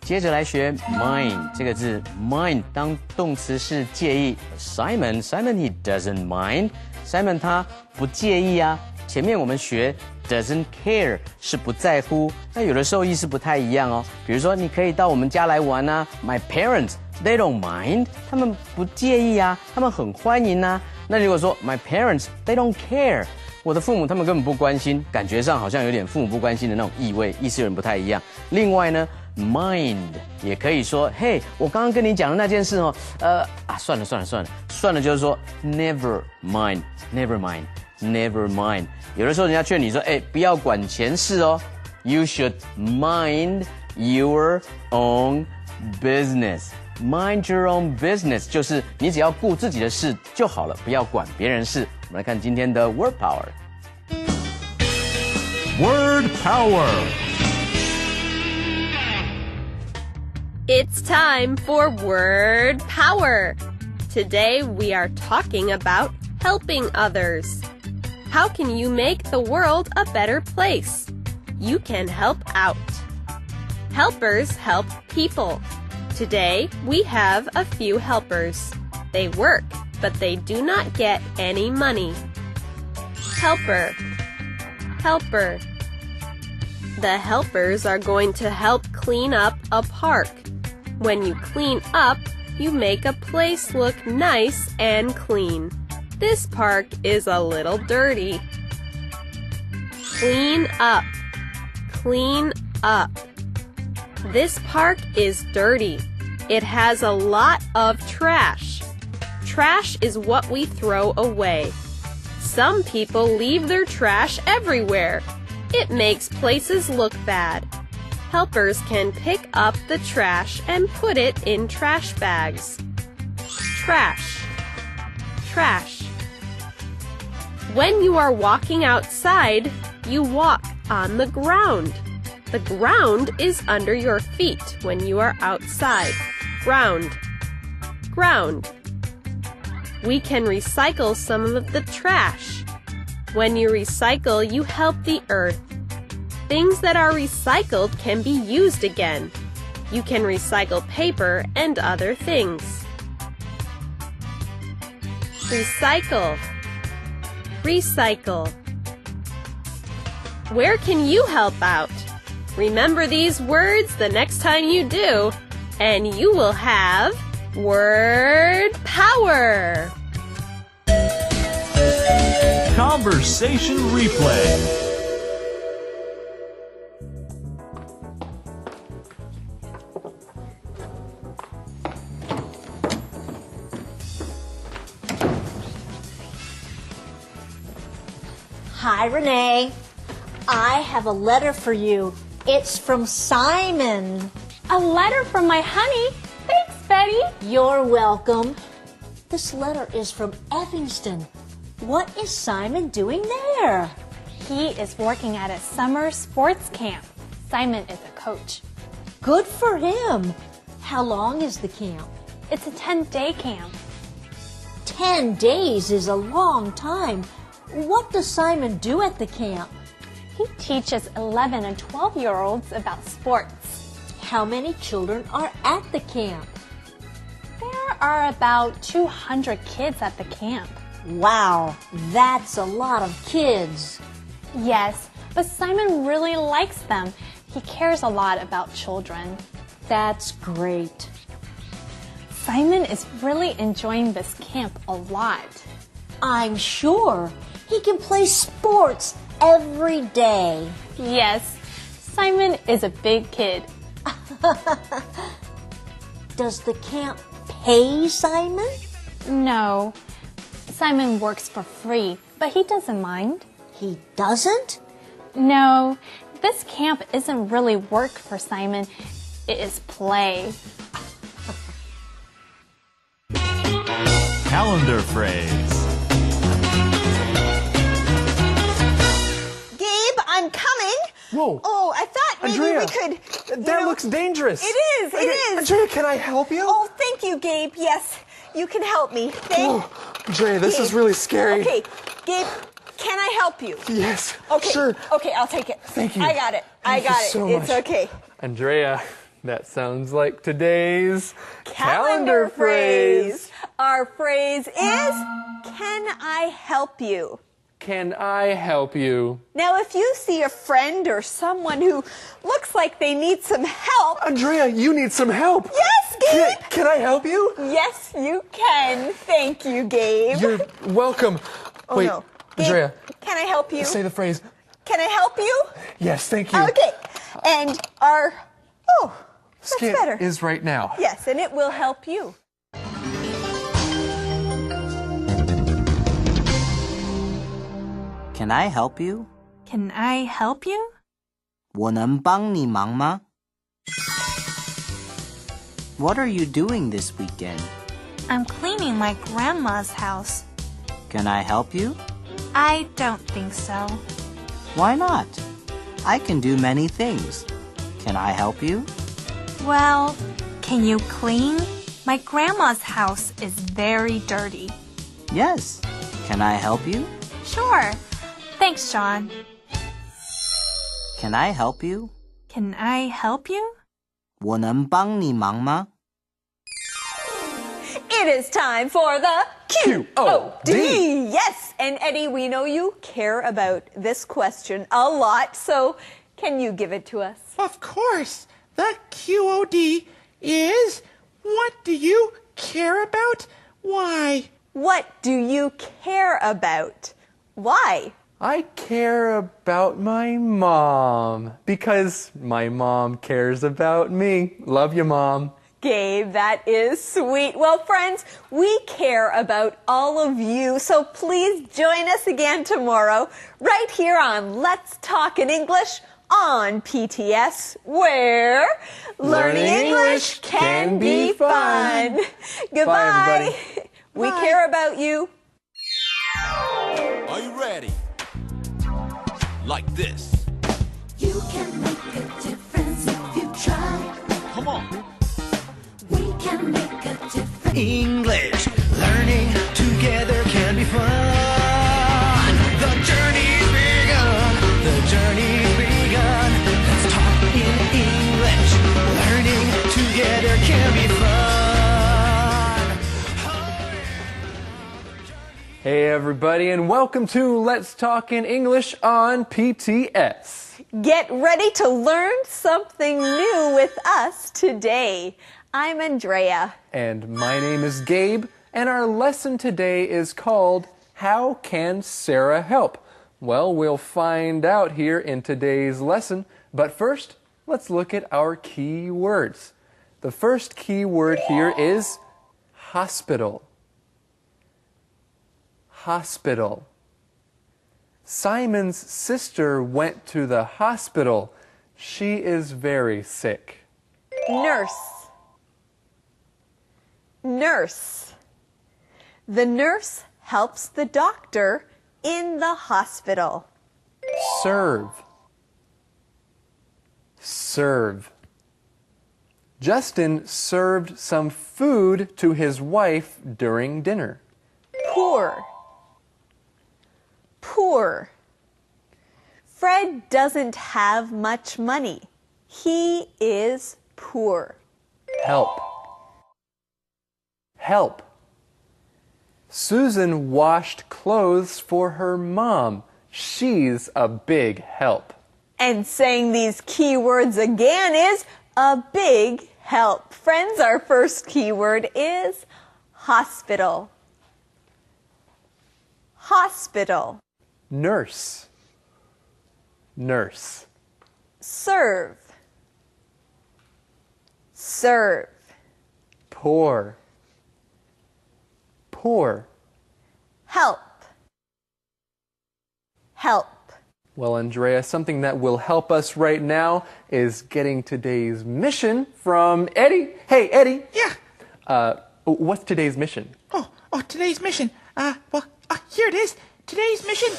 接着来学 mind 这个字 ，mind 当动词是介意。Simon he doesn't mind. Simon 他不介意啊。前面我们学 doesn't care 是不在乎，那有的时候意思不太一样哦。比如说你可以到我们家来玩啊。My parents they don't mind， 他们不介意啊，他们很欢迎啊。那如果说 My parents they don't care， 我的父母他们根本不关心，感觉上好像有点父母不关心的那种意味，意思有点不太一样。另外呢。Mind 也可以说，嘿，我刚刚跟你讲的那件事哦，算了，就是说 never mind。有的时候人家劝你说，不要管闲事哦 ，you should mind your own business。Mind your own business 就是你只要顾自己的事就好了，不要管别人事。我们来看今天的 word power。Word power。It's time for word power. Today we are talking about helping others. How can you make the world a better place? You can help out. Helpers help people. Today we have a few helpers. They work, but they do not get any money. Helper. The helpers are going to help clean up a park. When you clean up, you make a place look nice and clean. This park is a little dirty. Clean up. This park is dirty. It has a lot of trash. Trash is what we throw away. Some people leave their trash everywhere. It makes places look bad. Helpers can pick up the trash and put it in trash bags. Trash. When you are walking outside, you walk on the ground. The ground is under your feet when you are outside. Ground. Ground. We can recycle some of the trash. When you recycle, you help the earth. Things that are recycled can be used again. You can recycle paper and other things. Recycle. Recycle. Where can you help out? Remember these words the next time you do, and you will have word power. Conversation replay. Hi, Renee. I have a letter for you. It's from Simon. A letter from my honey? Thanks, Betty. You're welcome. This letter is from Evanston. What is Simon doing there? He is working at a summer sports camp. Simon is a coach. Good for him. How long is the camp? It's a 10-day camp. 10 days is a long time. What does Simon do at the camp? He teaches 11 and 12-year-olds about sports. How many children are at the camp? There are about 200 kids at the camp. Wow, that's a lot of kids. Yes, but Simon really likes them. He cares a lot about children. That's great. Simon is really enjoying this camp a lot. I'm sure. He can play sports every day. Yes, Simon is a big kid. Does the camp pay Simon? No, Simon works for free, but he doesn't mind. He doesn't? No, this camp isn't really work for Simon. It is play. Calendar phrase. I'm coming. Whoa. Oh, I thought maybe Andrea, we could. That looks dangerous. It is. It is. Andrea, can I help you? Oh, thank you, Gabe. Yes, you can help me. Whoa. Andrea, this is really scary. Okay, Gabe, can I help you? Yes. Okay. Sure. Okay, I'll take it. Thank you. I got it. Thank you so It's much. okay. Andrea, that sounds like today's Calendar phrase. Our phrase is, can I help you? Can I help you? Now, if you see a friend or someone who looks like they need some help. Andrea, you need some help. Yes, Gabe. Can I help you? Yes, you can. Thank you, Gabe. You're welcome. Oh, Wait, no. Gabe, Andrea. Can I help you? Say the phrase. Can I help you? Yes, thank you. Okay. And our, that's Skit better. is right now. Yes, and it will help you. Can I help you? Can I help you? 我能帮你忙吗? What are you doing this weekend? I'm cleaning my grandma's house. Can I help you? I don't think so. Why not? I can do many things. Can I help you? Well, can you clean? My grandma's house is very dirty. Yes. Can I help you? Sure. Thanks, Sean. Can I help you? Can I help you? 我能帮你忙吗? It is time for the QOD. Yes, and Eddie, we know you care about this question a lot, so can you give it to us? Of course. The QOD is, what do you care about? Why? What do you care about? Why? I care about my mom because my mom cares about me. Love you, Mom. Gabe, that is sweet. Well, friends, we care about all of you, so please join us again tomorrow, right here on Let's Talk in English on PTS, where learning English can be fun. Goodbye. everybody. We care about you. Are you ready? Like this. You can make a difference if you try. Come on. We can make a difference. English, learning together can be fun. The journey's begun. The journey's begun. Let's talk in English. Learning together can be fun. Hey everybody, and welcome to Let's Talk in English on PTS. Get ready to learn something new with us today. I'm Andrea. And my name is Gabe, and our lesson today is called How Can Sarah Help? Well, we'll find out here in today's lesson, but first, let's look at our key words. The first key word here is hospital. Hospital. Simon's sister went to the hospital. She is very sick. Nurse. Nurse. The nurse helps the doctor in the hospital. Serve. Serve. Justin served some food to his wife during dinner. Poor. Poor. Fred doesn't have much money. He is poor. Help. Help. Susan washed clothes for her mom. She's a big help. And saying these key words again is a big help. Friends, our first key word is hospital. Hospital. Nurse. Nurse. Serve. Serve. Poor. Poor. Help. Help. Well, Andrea, something that will help us right now is getting today's mission from Eddie. Hey, Eddie. Yeah. What's today's mission? Oh, today's mission. Here it is. Today's mission.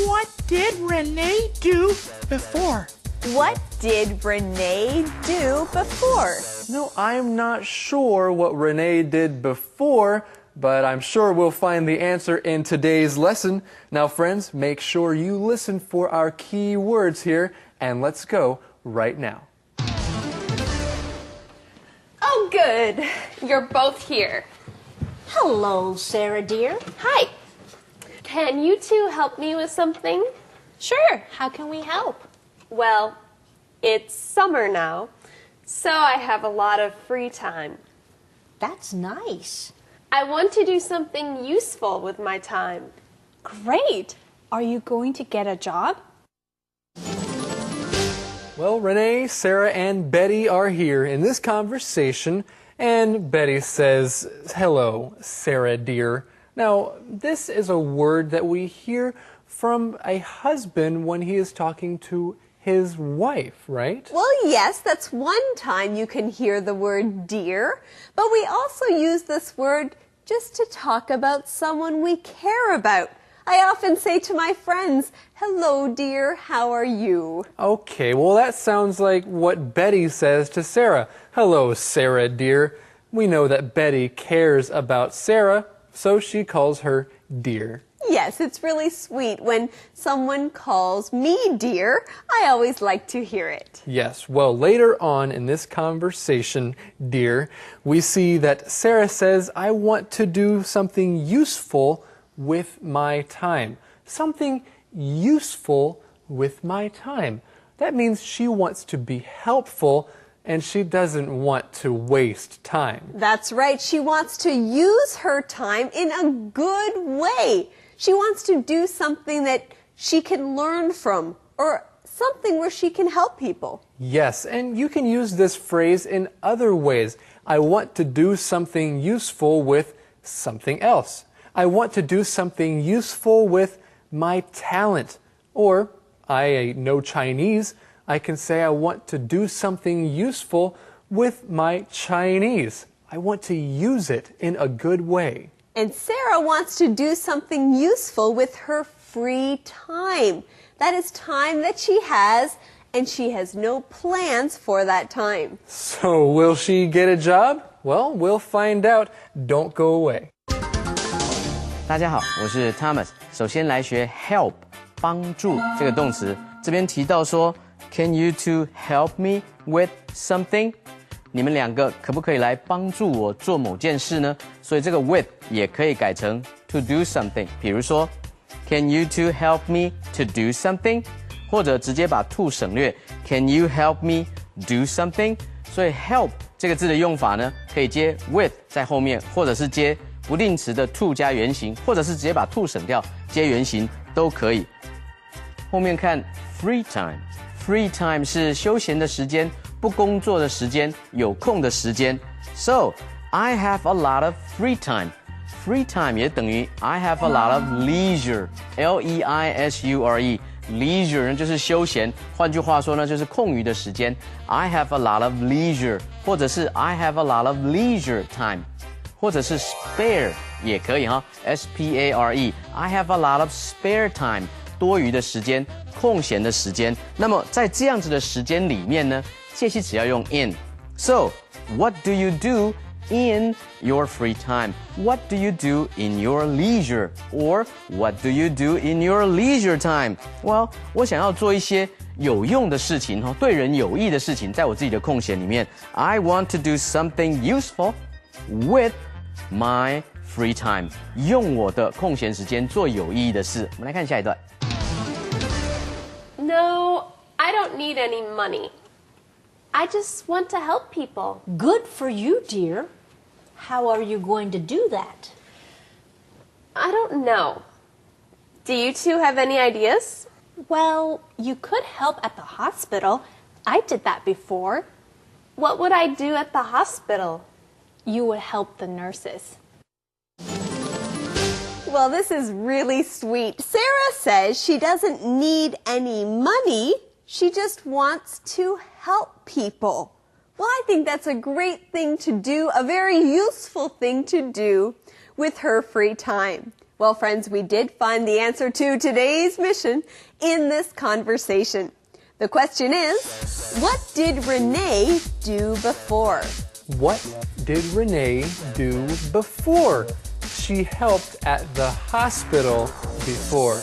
What did Renee do before? What did Renee do before? No, I'm not sure what Renee did before, but I'm sure we'll find the answer in today's lesson. Now, friends, make sure you listen for our key words here, and let's go right now. Oh, good. You're both here. Hello, Sarah dear. Hi. Can you two help me with something? Sure, how can we help? Well, it's summer now, so I have a lot of free time. That's nice. I want to do something useful with my time. Great! Are you going to get a job? Well, Renee, Sarah, and Betty are here in this conversation, and Betty says, "Hello, Sarah dear." Now, this is a word that we hear from a husband when he is talking to his wife, right? Well, yes, that's one time you can hear the word dear, but we also use this word just to talk about someone we care about. I often say to my friends, "Hello, dear, how are you?" Okay, well, that sounds like what Betty says to Sarah. "Hello, Sarah dear." We know that Betty cares about Sarah, so she calls her dear. Yes, it's really sweet when someone calls me dear. I always like to hear it. Yes, well, later on in this conversation, dear, we see that Sarah says, "I want to do something useful with my time." Something useful with my time. That means she wants to be helpful and she doesn't want to waste time. That's right. She wants to use her time in a good way. She wants to do something that she can learn from or something where she can help people. Yes, and you can use this phrase in other ways. I want to do something useful with something else. I want to do something useful with my talent. Or, I know Chinese, I can say I want to do something useful with my Chinese. I want to use it in a good way. And Sarah wants to do something useful with her free time. That is time that she has and she has no plans for that time. So, will she get a job? Well, we'll find out. Don't go away. 大家好，我是 Thomas。首先来学 help 帮助这个动词，这边提到说 Can you two help me with something？ 你们两个可不可以来帮助我做某件事呢？所以这个 with 也可以改成 to do something。比如说 Can you two help me to do something？ 或者直接把 to 省略 Can you help me do something？ 所以 help 这个字的用法呢，可以接 with 在后面，或者是接不定词的 to 加原形，或者是直接把 to 省掉接原形都可以。后面看 free time。Free time 是休闲的时间，不工作的时间，有空的时间。So I have a lot of free time. Free time 也等于 I have a lot of leisure. Leisure. Leisure 呢就是休闲，换句话说呢就是空余的时间。I have a lot of leisure， 或者是 I have a lot of leisure time， 或者是 spare 也可以哈 ，spare。I have a lot of spare time， 多余的时间。空闲的时间，那么在这样子的时间里面呢，介系词要用 in。So, what do you do in your free time? What do you do in your leisure? Or what do you do in your leisure time? Well, 我想要做一些有用的事情，对人有益的事情，在我自己的空闲里面。I want to do something useful with my free time. 用我的空闲时间做有意义的事。我们来看下一段。No, I don't need any money. I just want to help people. Good for you, dear. How are you going to do that? I don't know. Do you two have any ideas? Well, you could help at the hospital. I did that before. What would I do at the hospital? You would help the nurses. Well, this is really sweet. Sarah says she doesn't need any money. She just wants to help people. Well, I think that's a great thing to do, a very useful thing to do with her free time. Well, friends, we did find the answer to today's mission in this conversation. The question is, what did Renee do before? What did Renee do before? She helped at the hospital before.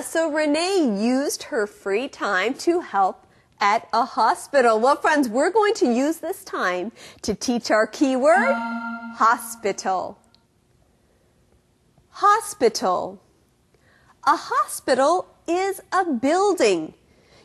So Renee used her free time to help at a hospital. Well, friends, we're going to use this time to teach our keyword, hospital. Hospital. A hospital is a building.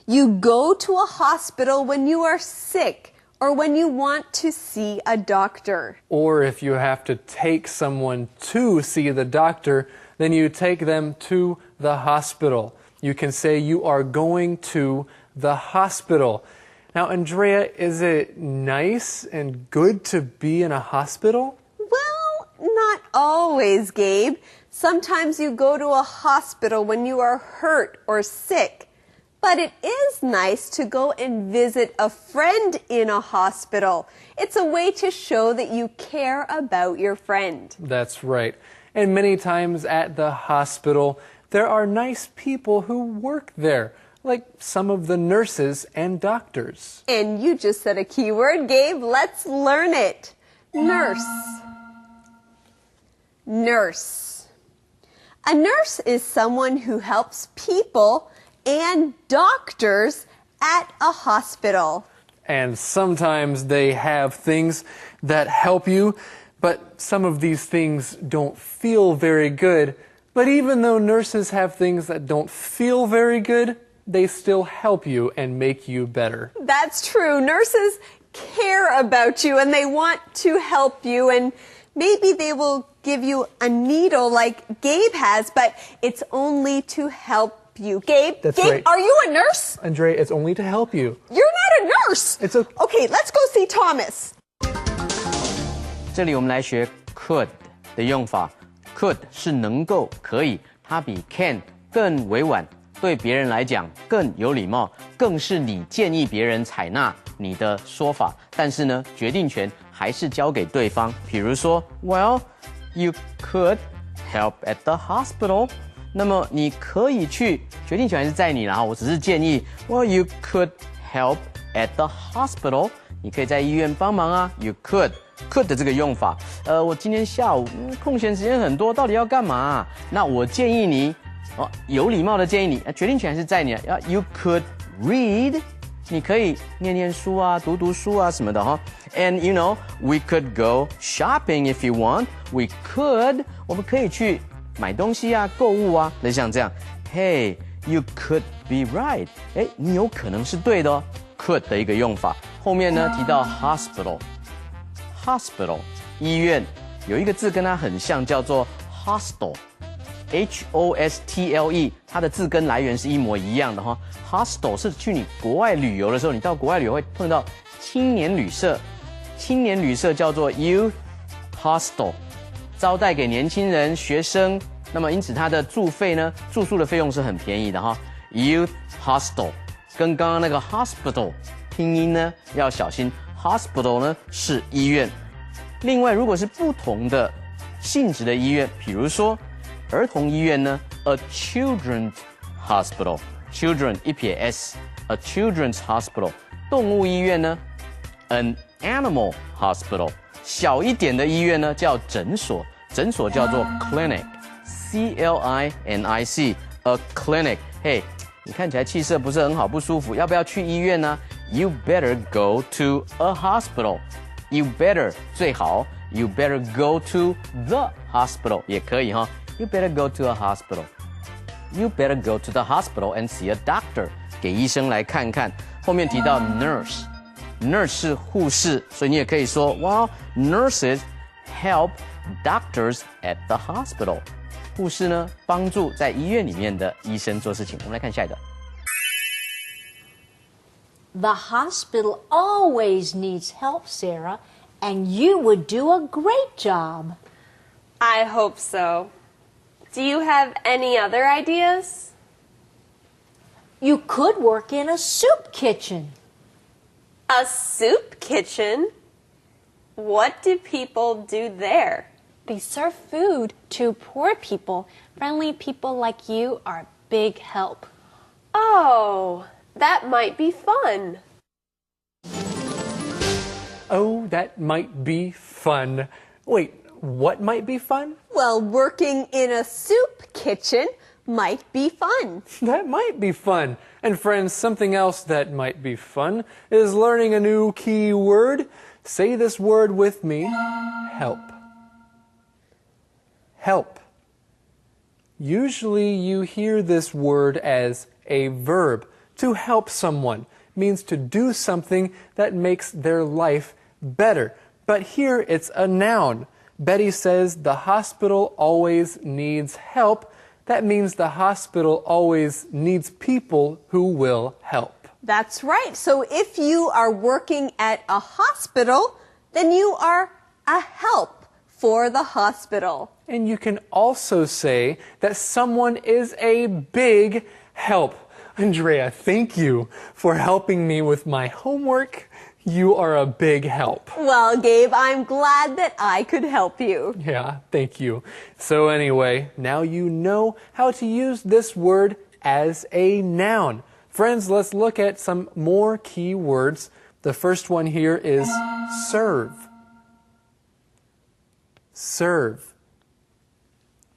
You go to a hospital when you are sick or when you want to see a doctor. Or if you have to take someone to see the doctor, then you take them to the hospital. You can say you are going to the hospital. Now, Andrea, is it nice and good to be in a hospital? Well, not always, Gabe. Sometimes you go to a hospital when you are hurt or sick. But it is nice to go and visit a friend in a hospital. It's a way to show that you care about your friend. That's right. And many times at the hospital, there are nice people who work there, like some of the nurses and doctors. And you just said a keyword, Gabe. Let's learn it. Nurse. Nurse. A nurse is someone who helps people and doctors at a hospital. And sometimes they have things that help you, but some of these things don't feel very good. But even though nurses have things that don't feel very good, they still help you and make you better. That's true. Nurses care about you and they want to help you, and maybe they will give you a needle like Gabe has, but it's only to help you. Gabe, That's Gabe, right. are you a nurse? Andrea, it's only to help you. You're not a nurse. It's okay. Okay, let's go see Thomas. 这里我们来学 could 的用法。could 是能够、可以，它比 can 更委婉，对别人来讲更有礼貌，更是你建议别人采纳你的说法。但是呢，决定权还是交给对方。比如说 ，Well, you could help at the hospital. 那么你可以去，决定权还是在你啦。我只是建议 ，Well, you could help at the hospital. 你可以在医院帮忙啊。You could 的这个用法，我今天下午空闲时间很多，到底要干嘛？那我建议你，有礼貌的建议你，决定权还是在你啊。You could read. 你可以念念书啊，读读书啊什么的哈。And you know, we could go shopping if you want. We could. 我们可以去买东西啊，购物啊。那像这样 ，Hey, you could be right. 哎，你有可能是对的哦。Could 的一个用法。后面呢提到 hospital 医院，有一个字跟它很像，叫做 hostel。Hostle， 它的字根来源是一模一样的哈。Hostel 是去你国外旅游的时候，你到国外旅游会碰到青年旅社，青年旅社叫做 youth hostel， 招待给年轻人、学生。那么因此它的住费呢，住宿的费用是很便宜的哈。Youth hostel 跟刚刚那个 hospital 拼音呢要小心 ，hospital 呢是医院。另外，如果是不同的性质的医院，比如说儿童医院呢 ，a children's hospital。Children 一撇 s，a children's hospital。动物医院呢 ，an animal hospital。小一点的医院呢叫诊所，诊所叫做 clinic，C-L-I-N-I-C，a clinic。嘿，你看起来气色不是很好，不舒服，要不要去医院呢 ？You better go to a hospital。You better 最好 ，You better go to the hospital 也可以哈。You better go to a hospital。You better go to the hospital and see a doctor. 给医生来看看。后面提到 nurse 是护士，所以你也可以说 Well, nurses help doctors at the hospital. 护士呢，帮助在医院里面的医生做事情。我们来看下一个。The hospital always needs help, Sarah, and you would do a great job. I hope so. Do you have any other ideas? You could work in a soup kitchen. A soup kitchen? What do people do there? They serve food to poor people. Friendly people like you are a big help. Oh, that might be fun. Oh, that might be fun. Wait, what might be fun? Well, working in a soup kitchen might be fun. That might be fun. And friends, something else that might be fun is learning a new key word. Say this word with me. Help. Help. Usually you hear this word as a verb. To help someone means to do something that makes their life better. But here it's a noun. Betty says the hospital always needs help. That means the hospital always needs people who will help. That's right. So if you are working at a hospital, then you are a help for the hospital. And you can also say that someone is a big help. Andrea, thank you for helping me with my homework. You are a big help. Well, Gabe, I'm glad that I could help you. Yeah, thank you. So anyway, now you know how to use this word as a noun. Friends, let's look at some more key words. The first one here is serve. Serve.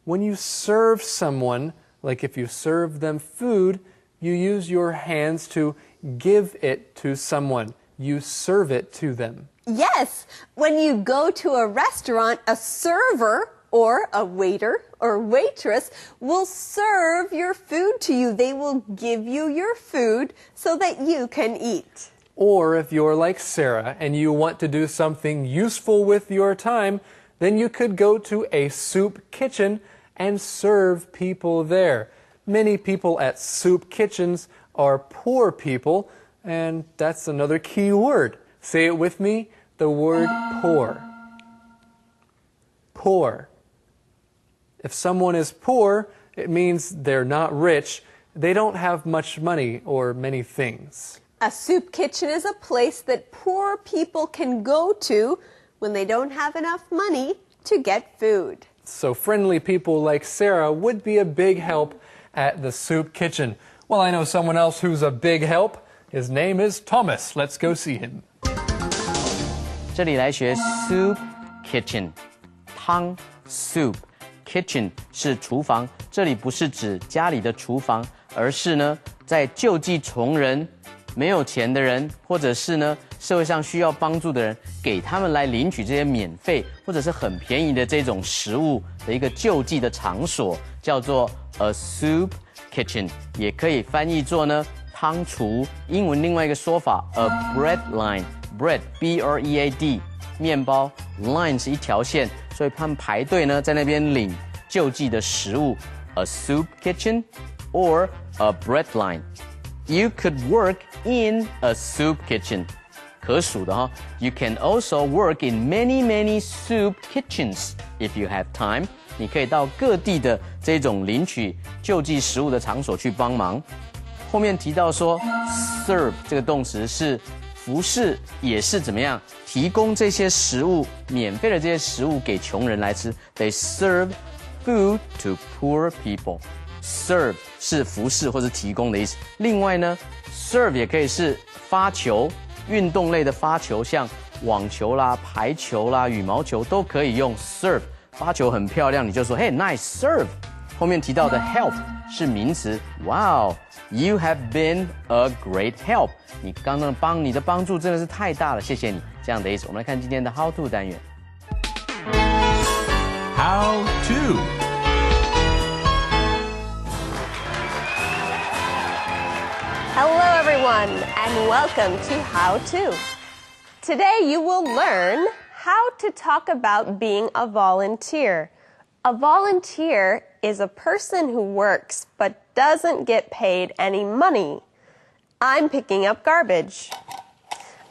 When you serve someone, like if you serve them food, you use your hands to give it to someone. You serve it to them. Yes, when you go to a restaurant, a server or a waiter or waitress will serve your food to you. They will give you your food so that you can eat. Or if you're like Sarah and you want to do something useful with your time, then you could go to a soup kitchen and serve people there. Many people at soup kitchens are poor people. And that's another key word. Say it with me, the word poor. Poor. If someone is poor, it means they're not rich. They don't have much money or many things. A soup kitchen is a place that poor people can go to when they don't have enough money to get food. So friendly people like Sarah would be a big help at the soup kitchen. Well, I know someone else who's a big help. His name is Thomas. Let's go see him. 这里来学 soup kitchen， 汤 soup kitchen 是厨房，这里不是指家里的厨房，而是呢在救济穷人、没有钱的人，或者是呢社会上需要帮助的人，给他们来领取这些免费或者是很便宜的这种食物的一个救济的场所，叫做 a soup kitchen， 也可以翻译作呢汤厨。英文另外一个说法 a bread line。bread B-R-E-A-D 面包 line 是一条线，所以他们排队呢在那边领救济的食物 a soup kitchen or a bread line. You could work in a soup kitchen. 可数的哈。You can also work in many soup kitchens if you have time. 你可以到各地的这种领取救济食物的场所去帮忙。后面提到说 serve 这个动词是服侍，也是怎么样提供这些食物，免费的这些食物给穷人来吃。They serve food to poor people. Serve 是服侍或是提供的意思。另外呢 serve 也可以是发球，运动类的发球，像网球啦、排球啦、羽毛球都可以用 serve。发球很漂亮，你就说 Hey, nice serve。后面提到的 help 是名词 Wow, you have been a great help. 你刚刚你的帮助真的是太大了，谢谢你，这样的意思。我们来看今天的 How to 单元。How to. Hello everyone and welcome to How To. Today you will learn how to talk about being a volunteer. A volunteer is a person who works but doesn't get paid any money. I'm picking up garbage.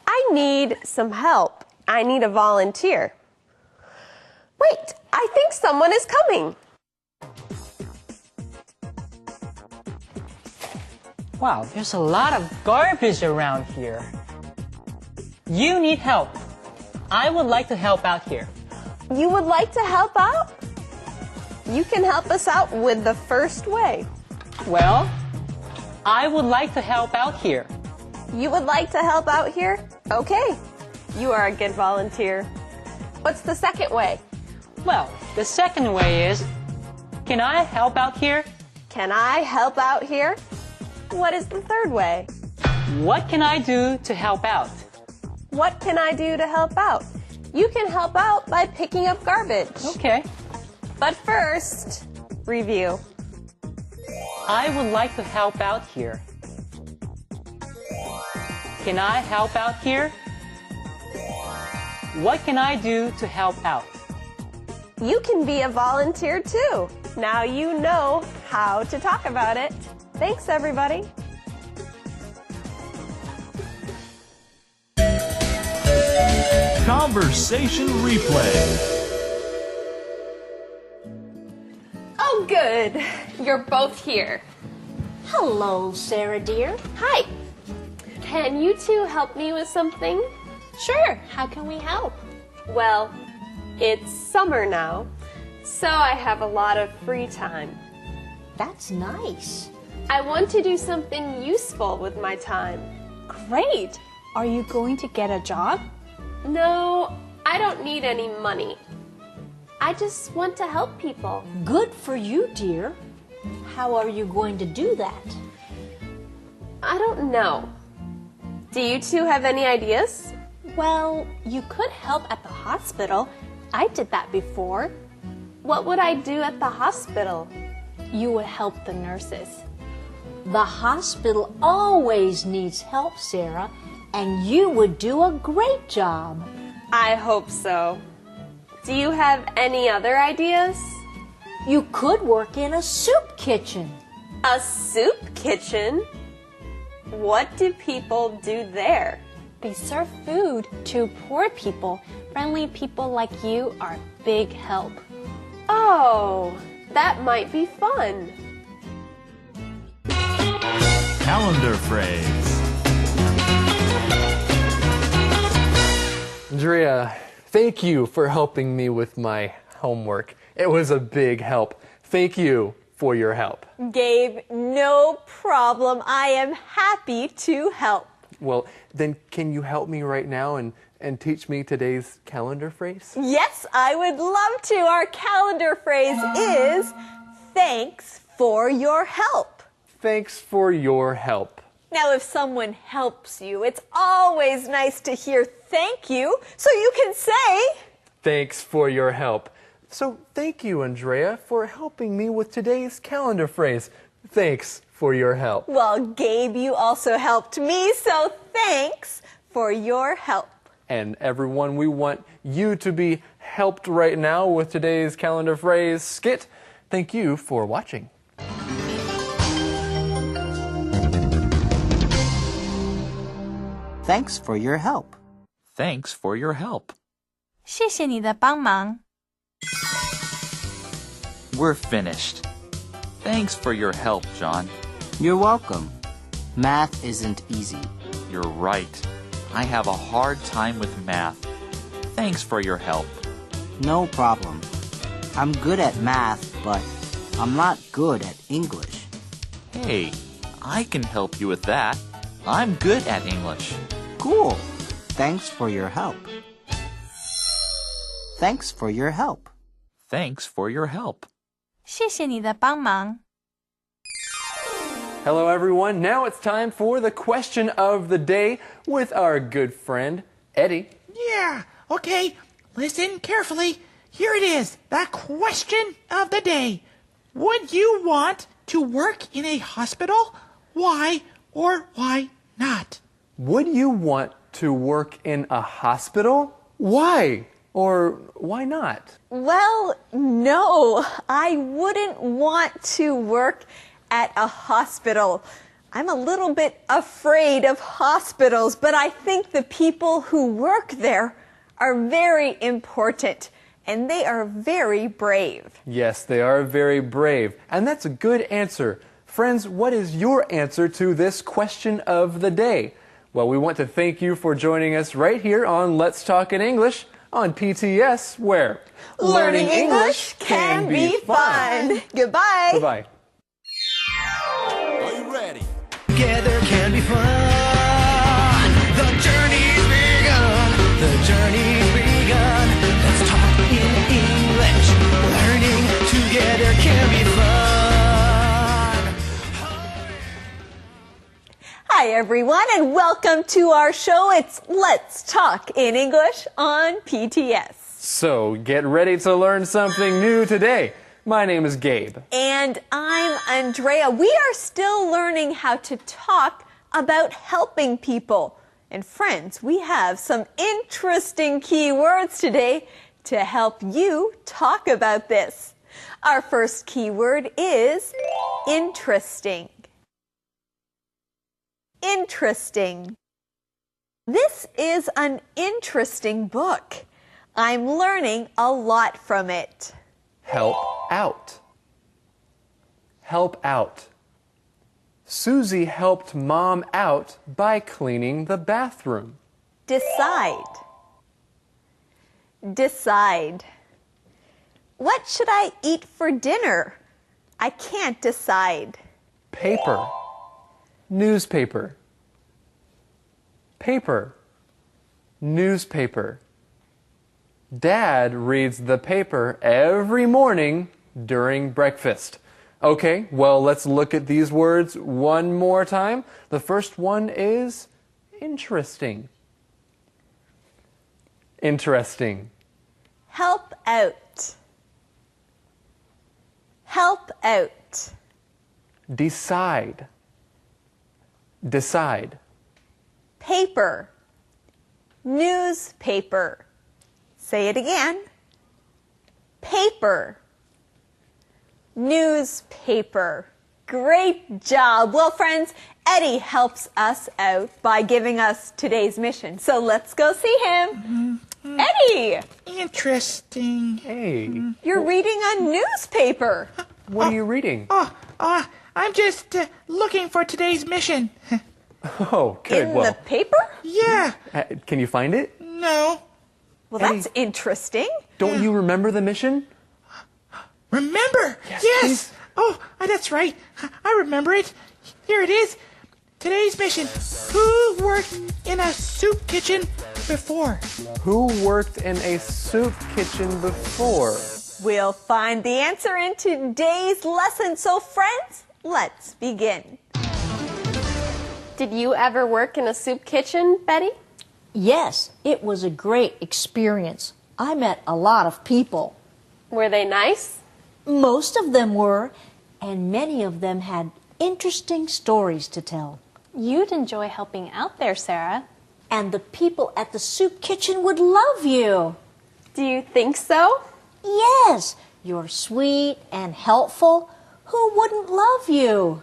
I need some help. I need a volunteer. Wait, I think someone is coming. Wow, there's a lot of garbage around here. You need help. I would like to help out here. You would like to help out? You can help us out with the first way. Well, I would like to help out here. You would like to help out here? Okay. You are a good volunteer. What's the second way? Well, the second way is, can I help out here? Can I help out here? What is the third way? What can I do to help out? What can I do to help out? You can help out by picking up garbage. Okay. But first, review. I would like to help out here. Can I help out here? What can I do to help out? You can be a volunteer too. Now you know how to talk about it. Thanks, everybody. Conversation replay. Oh, good. You're both here. Hello, Sarah dear. Hi. Can you two help me with something? Sure, how can we help? Well, it's summer now, so I have a lot of free time. That's nice. I want to do something useful with my time. Great! Are you going to get a job? No, I don't need any money. I just want to help people. Good for you, dear. How are you going to do that? I don't know. Do you two have any ideas? Well, you could help at the hospital. I did that before. What would I do at the hospital? You would help the nurses. The hospital always needs help, Sarah, and you would do a great job. I hope so. Do you have any other ideas? You could work in a soup kitchen. A soup kitchen? What do people do there? They serve food to poor people. Friendly people like you are a big help. Oh, that might be fun. Calendar phrase. Andrea, thank you for helping me with my homework. it was a big help. Thank you for your help. Gabe, no problem. I am happy to help. Well, then can you help me right now and teach me today's calendar phrase? Yes, I would love to. Our calendar phrase is thanks for your help. Thanks for your help. Now, if someone helps you, it's always nice to hear thank you, so you can say, thanks for your help. So thank you, Andrea, for helping me with today's calendar phrase. Thanks for your help. Well, Gabe, you also helped me, so thanks for your help. And everyone, we want you to be helped right now with today's calendar phrase skit. Thank you for watching. Thanks for your help. Thanks for your help. 谢谢你的帮忙。 We're finished. Thanks for your help, John. You're welcome. Math isn't easy. You're right. I have a hard time with math. Thanks for your help. No problem. I'm good at math, but I'm not good at English. Hey, I can help you with that. I'm good at English. Cool. Thanks for your help. Thanks for your help. Thanks for your help. 谢谢你的帮忙。 Hello, everyone. Now it's time for the question of the day with our good friend, Eddie. Yeah, okay. Listen carefully. Here it is, the question of the day. Would you want to work in a hospital? Why or why not? Would you want to work in a hospital? Why or why not? Well, no, I wouldn't want to work at a hospital. I'm a little bit afraid of hospitals, but I think the people who work there are very important, and they are very brave. Yes, they are very brave, and that's a good answer. Friends, what is your answer to this question of the day? Well, we want to thank you for joining us right here on Let's Talk in English on PTS, where learning English can be fun. Goodbye. Goodbye. Are you ready? Together can be fun. The journey's begun. The journey's begun. Let's talk in English. Learning together can be fun. Hi, everyone, and welcome to our show. It's Let's Talk in English on PTS. So, get ready to learn something new today. My name is Gabe. And I'm Andrea. We are still learning how to talk about helping people. And friends, we have some interesting key words today to help you talk about this. Our first key word is interesting. Interesting. This is an interesting book. I'm learning a lot from it. Help out. Help out. Susie helped Mom out by cleaning the bathroom. Decide. Decide. What should I eat for dinner? I can't decide. Paper. Newspaper. Paper. Newspaper. Dad reads the paper every morning during breakfast. Okay, well, let's look at these words one more time. The first one is interesting. Interesting. Help out. Help out. Decide. Decide. Paper. Newspaper. Say it again. Paper. Newspaper. Great job. Well, friends, Eddie helps us out by giving us today's mission. So let's go see him. Eddie! Interesting. Hey. You're reading a newspaper. What are you reading? I'm just looking for today's mission. Oh, good. In Well, the paper? Yeah. can you find it? No. Well, that's interesting. Don't you remember the mission? Remember? Yes. Oh, that's right. I remember it. Here it is. Today's mission. Who worked in a soup kitchen before? Who worked in a soup kitchen before? We'll find the answer in today's lesson. So friends, let's begin. Did you ever work in a soup kitchen, Betty? Yes, it was a great experience. I met a lot of people. Were they nice? Most of them were, and many of them had interesting stories to tell. You'd enjoy helping out there, Sarah. And the people at the soup kitchen would love you. Do you think so? Yes, you're sweet and helpful. Who wouldn't love you?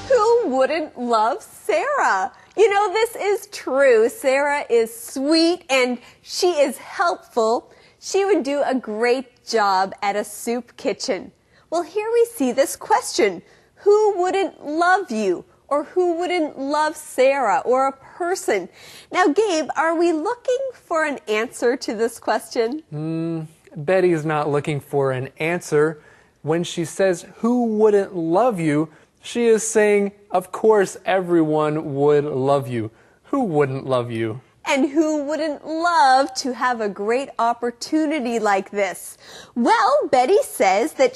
Who wouldn't love Sarah? You know, this is true. Sarah is sweet and she is helpful. She would do a great job at a soup kitchen. Well, here we see this question. Who wouldn't love you? Or who wouldn't love Sarah or a person? Now, Gabe, are we looking for an answer to this question? Betty's not looking for an answer. When she says, who wouldn't love you, she is saying, of course, everyone would love you. Who wouldn't love you? And who wouldn't love to have a great opportunity like this? Well, Betty says that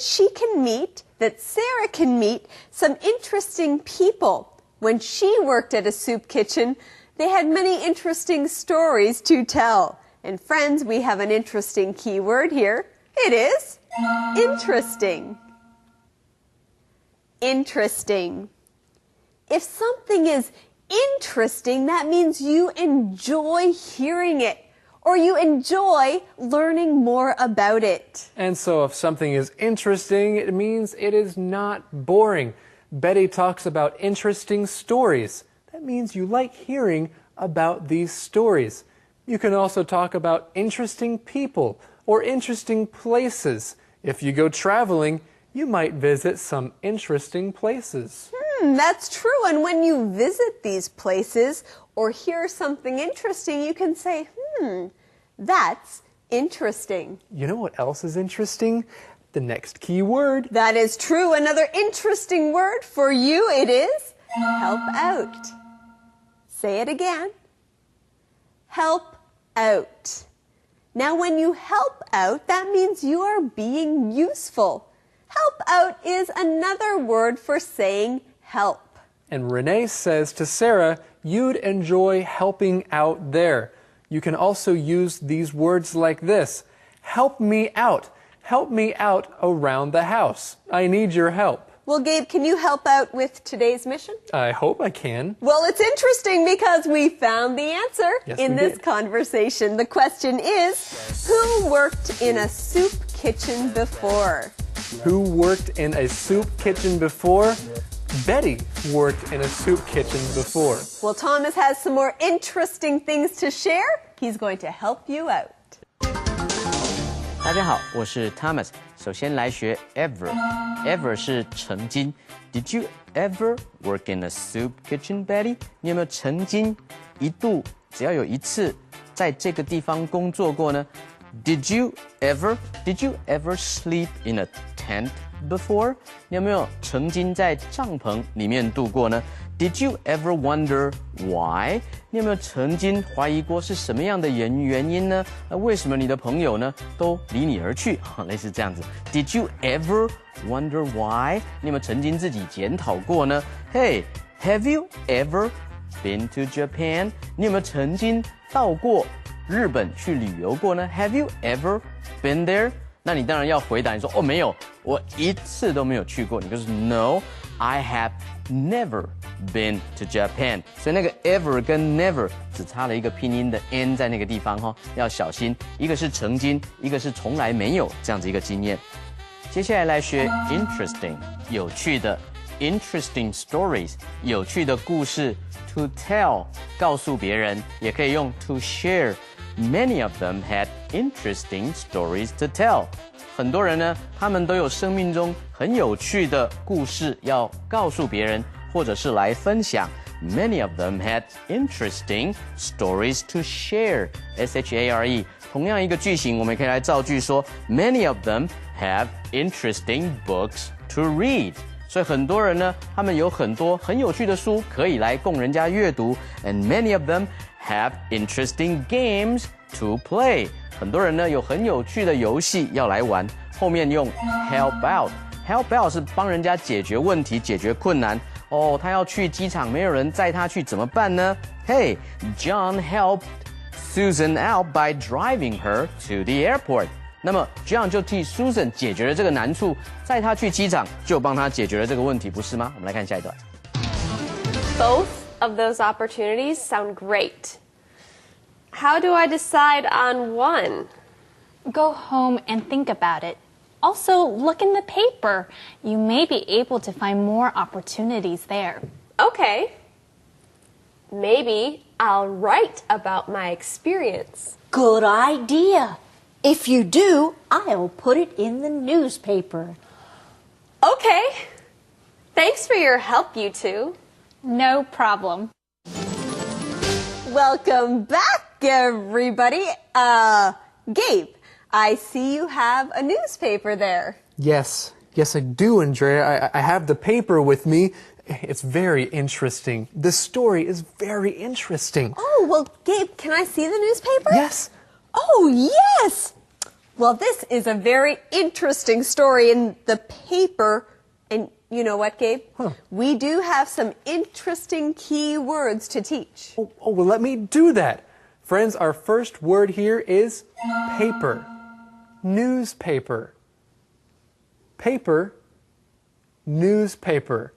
that Sarah can meet some interesting people. When she worked at a soup kitchen, they had many interesting stories to tell. And friends, we have an interesting keyword here. It is interesting. Interesting. If something is interesting, that means you enjoy hearing it, or you enjoy learning more about it. And so if something is interesting, it means it is not boring. Betty talks about interesting stories. That means you like hearing about these stories. You can also talk about interesting people or interesting places. If you go traveling, you might visit some interesting places. That's true. And when you visit these places or hear something interesting, you can say, that's interesting. You know what else is interesting? The next key word. That is true. Another interesting word for you, it is help out. Say it again. Help out. Now, when you help out, that means you are being useful. Help out is another word for saying help. And Renee says to Sarah, you'd enjoy helping out there. You can also use these words like this. Help me out. Help me out around the house. I need your help. Well, Gabe, can you help out with today's mission? I hope I can. Well, it's interesting because we found the answer in this conversation. The question is, who worked in a soup kitchen before? Who worked in a soup kitchen before? Betty worked in a soup kitchen before. Well, Thomas has some more interesting things to share. He's going to help you out. 大家好，我是 Thomas。首先来学 ever 是曾经。Did you ever work in a soup kitchen, Betty? 你有没有曾经一度只要有一次在这个地方工作过呢？ Did you ever sleep in a tent before? 你有没有曾经在帐篷里面度过呢？ Did you ever wonder why? 你有没有曾经怀疑过是什么样的原因呢？为什么你的朋友呢都离你而去？类似这样子。Did you ever wonder why? 你有没有曾经自己检讨过呢？ Hey, have you ever been to Japan? 你有没有曾经到过日本去旅游过呢？ Have you ever been there? 那你当然要回答，你说哦没有，我一次都没有去过。你就是 No, I have never been to Japan. 所以那个 ever 跟 never 只差了一个拼音的 n 在那个地方哈，要小心。一个是曾经，一个是从来没有这样子一个经验。接下来来学 interesting 有趣的 interesting stories 有趣的故事 to tell 告诉别人，也可以用 to share. Many of them had interesting stories to tell. 很多人呢，他们都有生命中很有趣的故事要告诉别人，或者是来分享。Many of them had interesting stories to share. S-H-A-R-E。同样一个句型，我们可以来造句说 Many of them have interesting books to read. 所以很多人呢，他们有很多很有趣的书可以来供人家阅读。And many of them have interesting games to play. 很多人呢有很有趣的游戏要来玩。后面用 help out。Help out 是帮人家解决问题、解决困难。哦，他要去机场，没有人载他去，怎么办呢？ Hey, John helped Susan out by driving her to the airport. 那么 John 就替 Susan 解决了这个难处，载她去机场，就帮她解决了这个问题，不是吗？我们来看下一段。Both of those opportunities sound great. How do I decide on one? Go home and think about it. Also, look in the paper. You may be able to find more opportunities there. Okay. Maybe I'll write about my experience. Good idea. If you do, I'll put it in the newspaper. Okay. Thanks for your help, you two. No problem. Welcome back, everybody. Gabe, I see you have a newspaper there. Yes, I do, Andrea. I have the paper with me. It's very interesting. The story is very interesting. Oh, well, Gabe, can I see the newspaper? Yes. Oh, yes! Well, this is a very interesting story in the paper. And you know what, Gabe? Huh. We do have some interesting key words to teach. Oh, well, let me do that. Friends, our first word here is paper. Newspaper. Paper. Newspaper.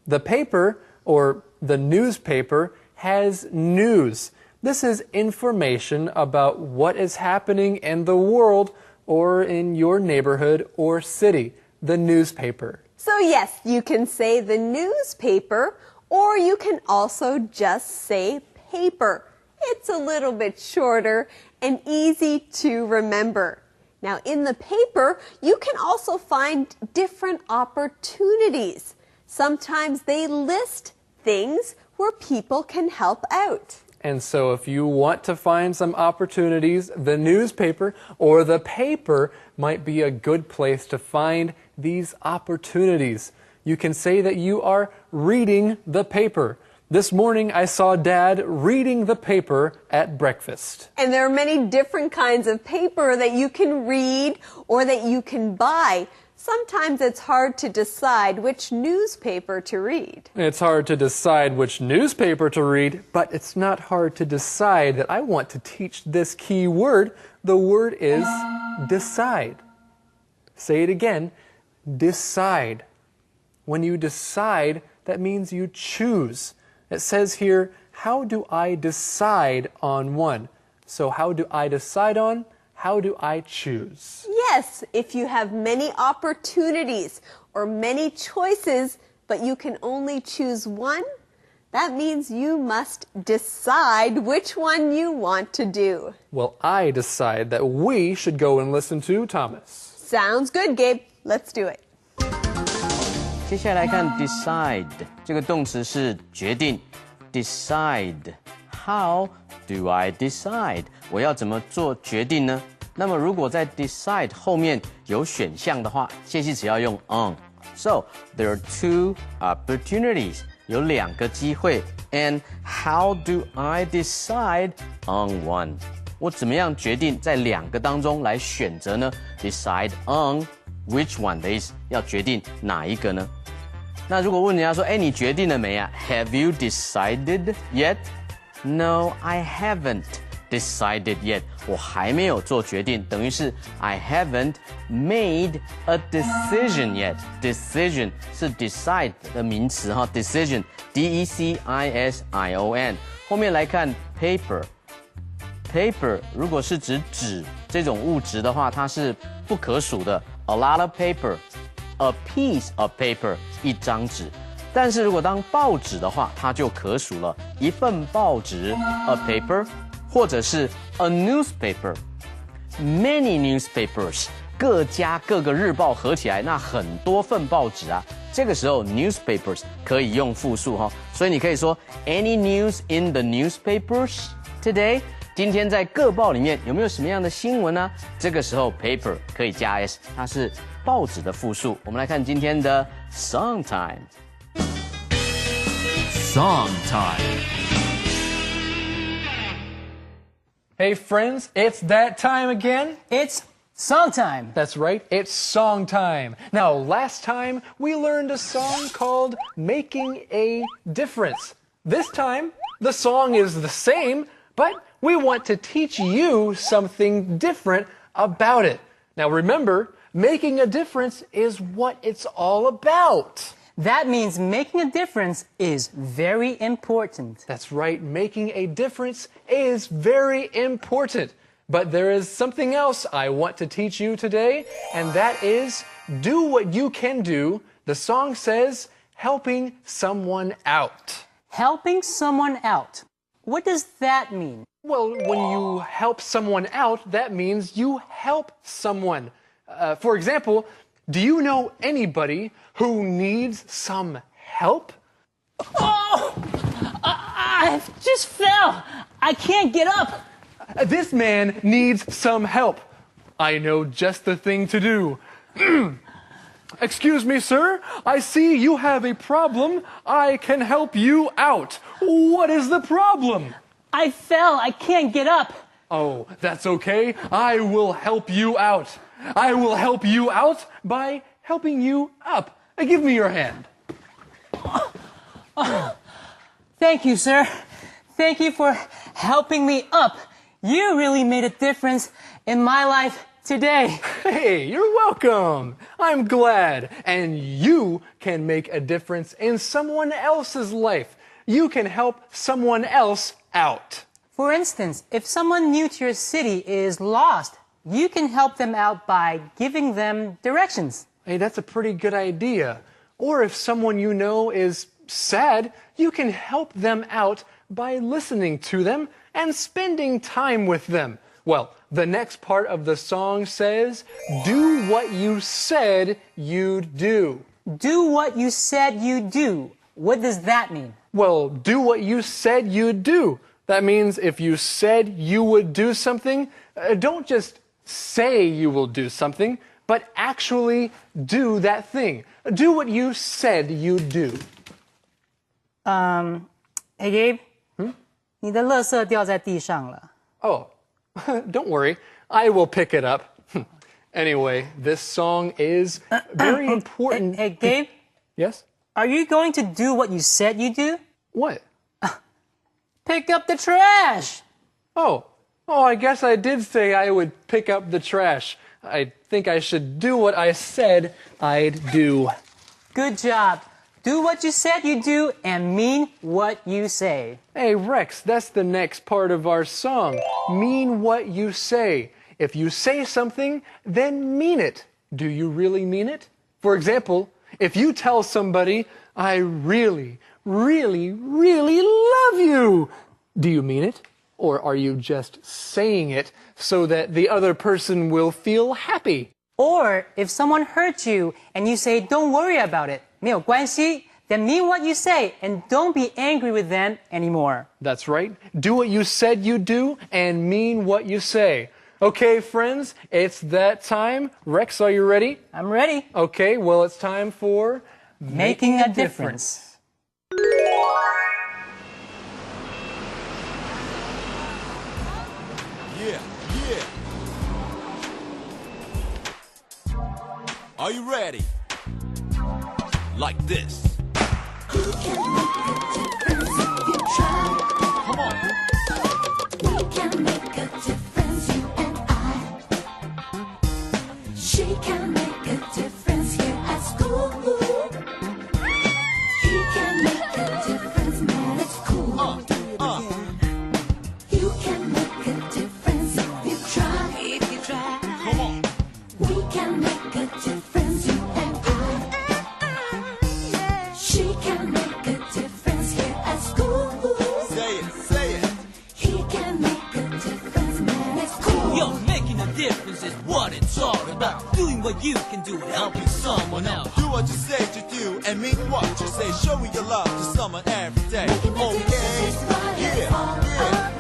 The paper, or the newspaper, has news. This is information about what is happening in the world or in your neighborhood or city. The newspaper. So yes, you can say the newspaper, or you can also just say paper. It's a little bit shorter and easy to remember. Now, in the paper, you can also find different opportunities. Sometimes they list things where people can help out. And so if you want to find some opportunities, the newspaper or the paper might be a good place to find these opportunities. You can say that you are reading the paper. This morning I saw Dad reading the paper at breakfast. And there are many different kinds of paper that you can read or that you can buy. Sometimes it's hard to decide which newspaper to read. It's hard to decide which newspaper to read, but it's not hard to decide that I want to teach this key word. The word is decide. Say it again, decide. When you decide, that means you choose. It says here, how do I decide on one? So how do I decide on? How do I choose? Yes, if you have many opportunities or many choices, but you can only choose one, that means you must decide which one you want to do. Well, I decide that we should go and listen to Thomas. Sounds good, Gabe. Let's do it. 接下来看 decide 这个动词是决定 decide How do I decide 我要怎么做决定呢？那么如果在 decide 后面有选项的话，介系词要用 on So there are two opportunities 有两个机会 And how do I decide on one 我怎么样决定在两个当中来选择呢？ Decide on which one that is 要决定哪一个呢？那如果问人家说，你决定了没啊 Have you decided yet? No, I haven't decided yet. 我还没有做决定，等于是 I haven't made a decision yet. Decision 是 decide 的名词哈 Decision, D-E-C-I-S-I-O-N. 后面来看 paper 如果是指纸这种物质的话，它是不可数的 A lot of paper, a piece of paper 一张纸。但是如果当报纸的话，它就可数了，一份报纸 a paper 或者是 a newspaper many newspapers 各家各个日报合起来，那很多份报纸啊，这个时候 newspapers 可以用复数哈，所以你可以说 Any news in the newspapers today？ 今天在各报里面有没有什么样的新闻呢？这个时候 paper 可以加 s， 它是报纸的复数。我们来看今天的 song time。 Song time. Hey friends, it's that time again. It's song time. That's right, it's song time. Now, last time we learned a song called Making a Difference. This time, the song is the same, but we want to teach you something different about it. Now remember, making a difference is what it's all about. That means making a difference is very important. That's right, making a difference is very important. But there is something else I want to teach you today, and that is do what you can do. The song says helping someone out. Helping someone out. What does that mean? Well, when you help someone out, that means you help someone. For example, do you know anybody who needs some help? Oh! I just fell! I can't get up! This man needs some help. I know just the thing to do. Excuse me, sir. I see you have a problem. I can help you out. What is the problem? I fell. I can't get up. Oh, that's okay. I will help you out. I will help you out by helping you up. Give me your hand. Thank you, sir. Thank you for helping me up. You really made a difference in my life today. Hey, you're welcome. I'm glad. And you can make a difference in someone else's life. You can help someone else out. For instance, if someone new to your city is lost, you can help them out by giving them directions. Hey, that's a pretty good idea. Or if someone you know is sad, you can help them out by listening to them and spending time with them. Well, the next part of the song says, do what you said you'd do. Do what you said you'd do. What does that mean? Well, do what you said you'd do. That means if you said you would do something, don't just say you will do something, but actually do that thing. Do what you said you'd do. Hey Gabe, 你的垃圾掉在地上了。 Oh, don't worry. I will pick it up. Anyway, this song is very important. Hey Gabe? Yes? Are you going to do what you said you'd do? What? Pick up the trash! Oh, I guess I did say I would pick up the trash. I think I should do what I said I'd do. Good job. Do what you said you do and mean what you say. Hey, Rex, that's the next part of our song. Mean what you say. If you say something, then mean it. Do you really mean it? For example, if you tell somebody, I really, really, really love you, do you mean it? Or are you just saying it so that the other person will feel happy? Or if someone hurts you and you say, don't worry about it, 没有关系, then mean what you say and don't be angry with them anymore. That's right. Do what you said you'd do and mean what you say. Okay, friends, it's that time. Rex, are you ready? I'm ready. Okay, well, it's time for Making a Difference. Yeah. Are you ready? Like this. You can make a difference if you try. Come on. We can make a difference, you and I. She can make a difference here at school. He can make a difference, man, it's cool. You can make a difference if you try. Come on. We can make a difference, you and I. She can make a difference here at school. Making a difference is what it's all about. Doing what you can do and helping someone else. Do what you say to do and mean what you say. Showing your love to someone every day. Okay? Yeah.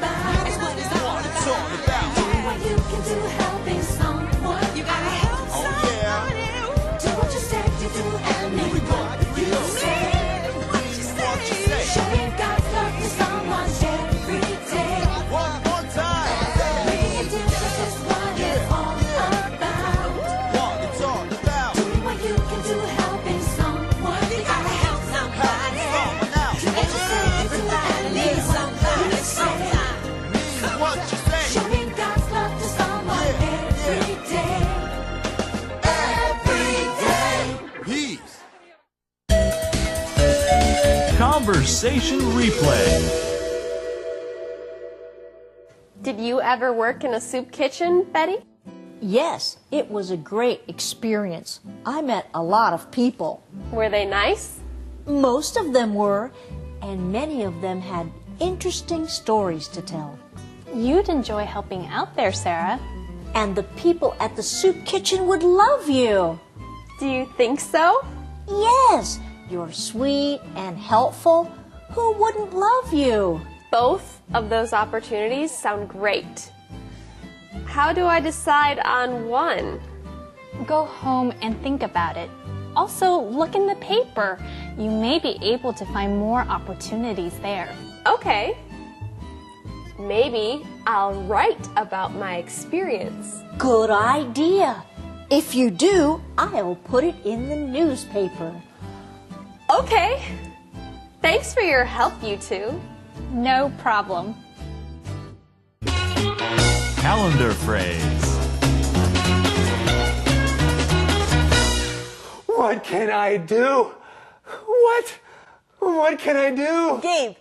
That's what it's all about. Doing what you can do, helping someone. You gotta help someone else. Do what you said to do and mean what you say. Showing God's love to someone every day. One more time. Making a difference is what it's all about. What it's all about. Doing what you can do, helping someone. You gotta help somebody. Do what you say to do and mean somebody. Mean what you say. Showing God's love to someone every day. Every day. Peace. Conversation replay. Did you ever work in a soup kitchen, Betty? Yes, it was a great experience. I met a lot of people. Were they nice? Most of them were, and many of them had interesting stories to tell. You'd enjoy helping out there, Sarah. And the people at the soup kitchen would love you. Do you think so? Yes, you're sweet and helpful. Who wouldn't love you? Both of those opportunities sound great. How do I decide on one? Go home and think about it. Also, look in the paper. You may be able to find more opportunities there. Okay. Maybe I'll write about my experience. Good idea. If you do, I'll put it in the newspaper. Okay. Thanks for your help, you two. No problem. Calendar phrase. What can I do? What can I do?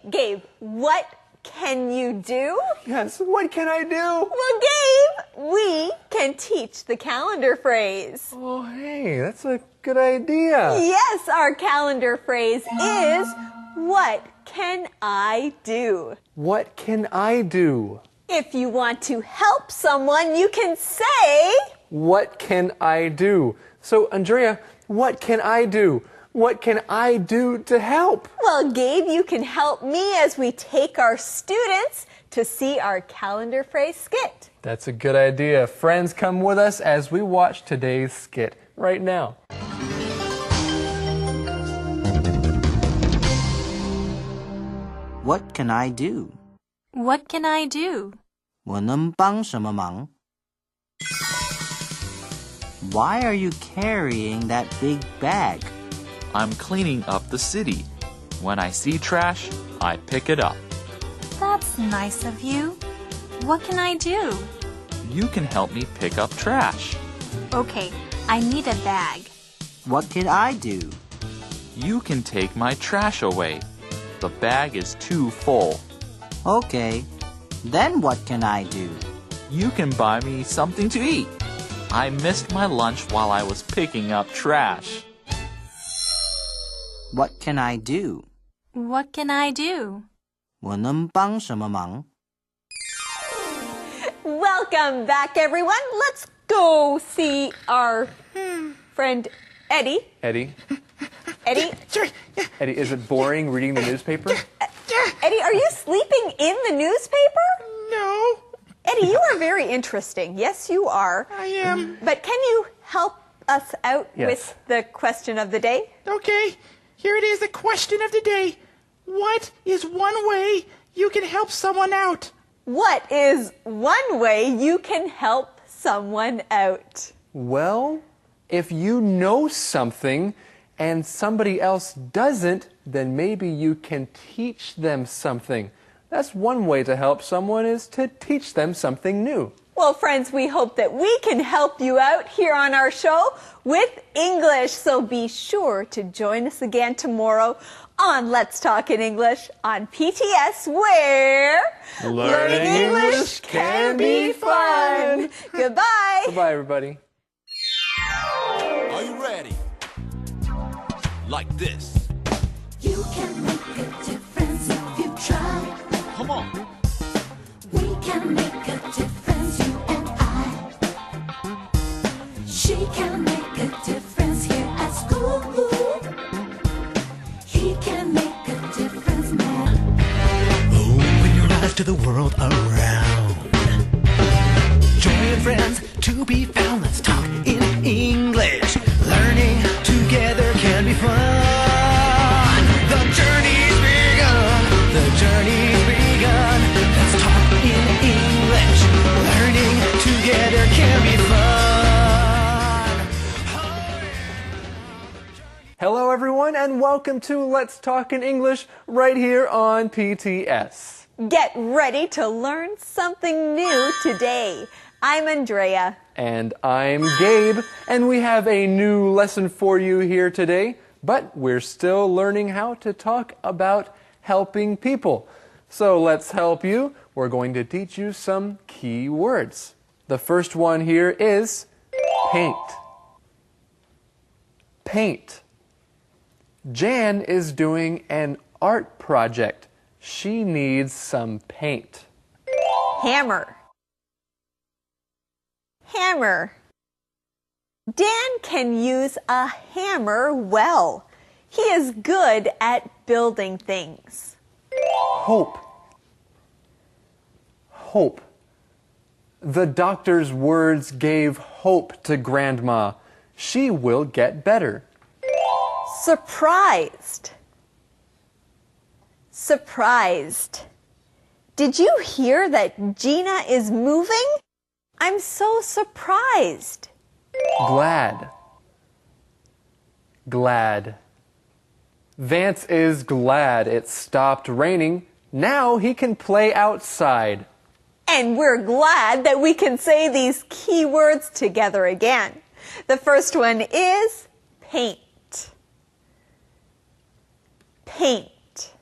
Gabe, what can you do? Yes, what can I do? Well, Gabe, we can teach the calendar phrase. Oh, hey, that's a good idea. Yes, our calendar phrase is, what can I do? What can I do? If you want to help someone, you can say, what can I do? So, Andrea, what can I do? What can I do to help? Well, Gabe, you can help me as we take our students to see our calendar phrase skit. That's a good idea. Friends, come with us as we watch today's skit right now. What can I do? What can I do? 我能帮什么忙? Why are you carrying that big bag? I'm cleaning up the city. When I see trash, I pick it up. That's nice of you. What can I do? You can help me pick up trash. Okay, I need a bag. What can I do? You can take my trash away. The bag is too full. Okay, then what can I do? You can buy me something to eat. I missed my lunch while I was picking up trash. What can I do? What can I do? 我能帮什么忙? Welcome back, everyone. Let's go see our friend Eddie. Eddie? Sorry. Eddie, is it boring reading the newspaper? Eddie, are you sleeping in the newspaper? No. Eddie, you are very interesting. Yes, you are. I am. But can you help us out Yes. with the question of the day? Okay, here it is, the question of the day. What is one way you can help someone out? What is one way you can help someone out? Well, if you know something and somebody else doesn't, then maybe you can teach them something. That's one way to help someone, is to teach them something new. Well, friends, we hope that we can help you out here on our show with English. So be sure to join us again tomorrow on Let's Talk in English on PTS, where Learning English can be fun. Goodbye. Bye-bye, everybody. Are you ready? Like this. You can make a difference if you try. Come on. We can make a difference, you and I. She can make a difference here at school. He can make a difference now. Open your eyes to the world around. Joy and friends to be found. Let's talk in English. Learning together can be fun. The journey's begun. The journey's begun. Let's talk in English. Learning together can be fun. Hello, everyone, and welcome to Let's Talk in English right here on PTS. Get ready to learn something new today. I'm Andrea. And I'm Gabe, and we have a new lesson for you here today, but we're still learning how to talk about helping people. So let's help you. We're going to teach you some key words. The first one here is paint. Paint. Jan is doing an art project. She needs some paint. Hammer. Hammer. Dan can use a hammer well. He is good at building things. Hope. Hope. The doctor's words gave hope to Grandma. She will get better. Surprised. Surprised. Did you hear that Gina is moving? I'm so surprised. Glad. Glad. Vance is glad it stopped raining. Now he can play outside. And we're glad that we can say these key words together again. The first one is paint. Paint.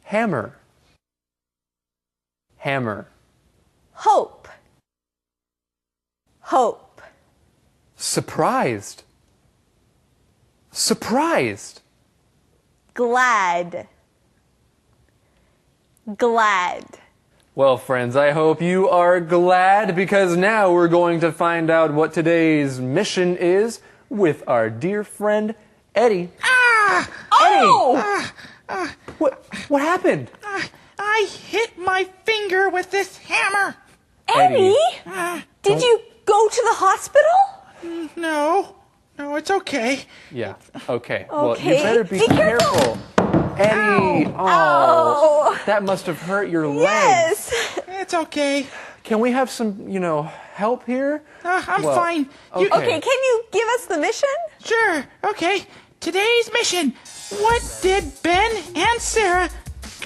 Hammer. Hammer. Hope. Hope. Surprised. Surprised. Glad. Glad. Well, friends, I hope you are glad because now we're going to find out what today's mission is with our dear friend, Eddie. Ah! Oh! What happened? I hit my finger with this hammer. Eddie? Did you go to the hospital? No, it's okay. Yeah, okay. Well, you Okay. better be Be careful. Eddie, Ow. that must have hurt your leg. Yes. It's okay. Can we have some, help here? I'm Well, fine. Okay, can you give us the mission? Sure, okay. Today's mission. What did Ben and Sarah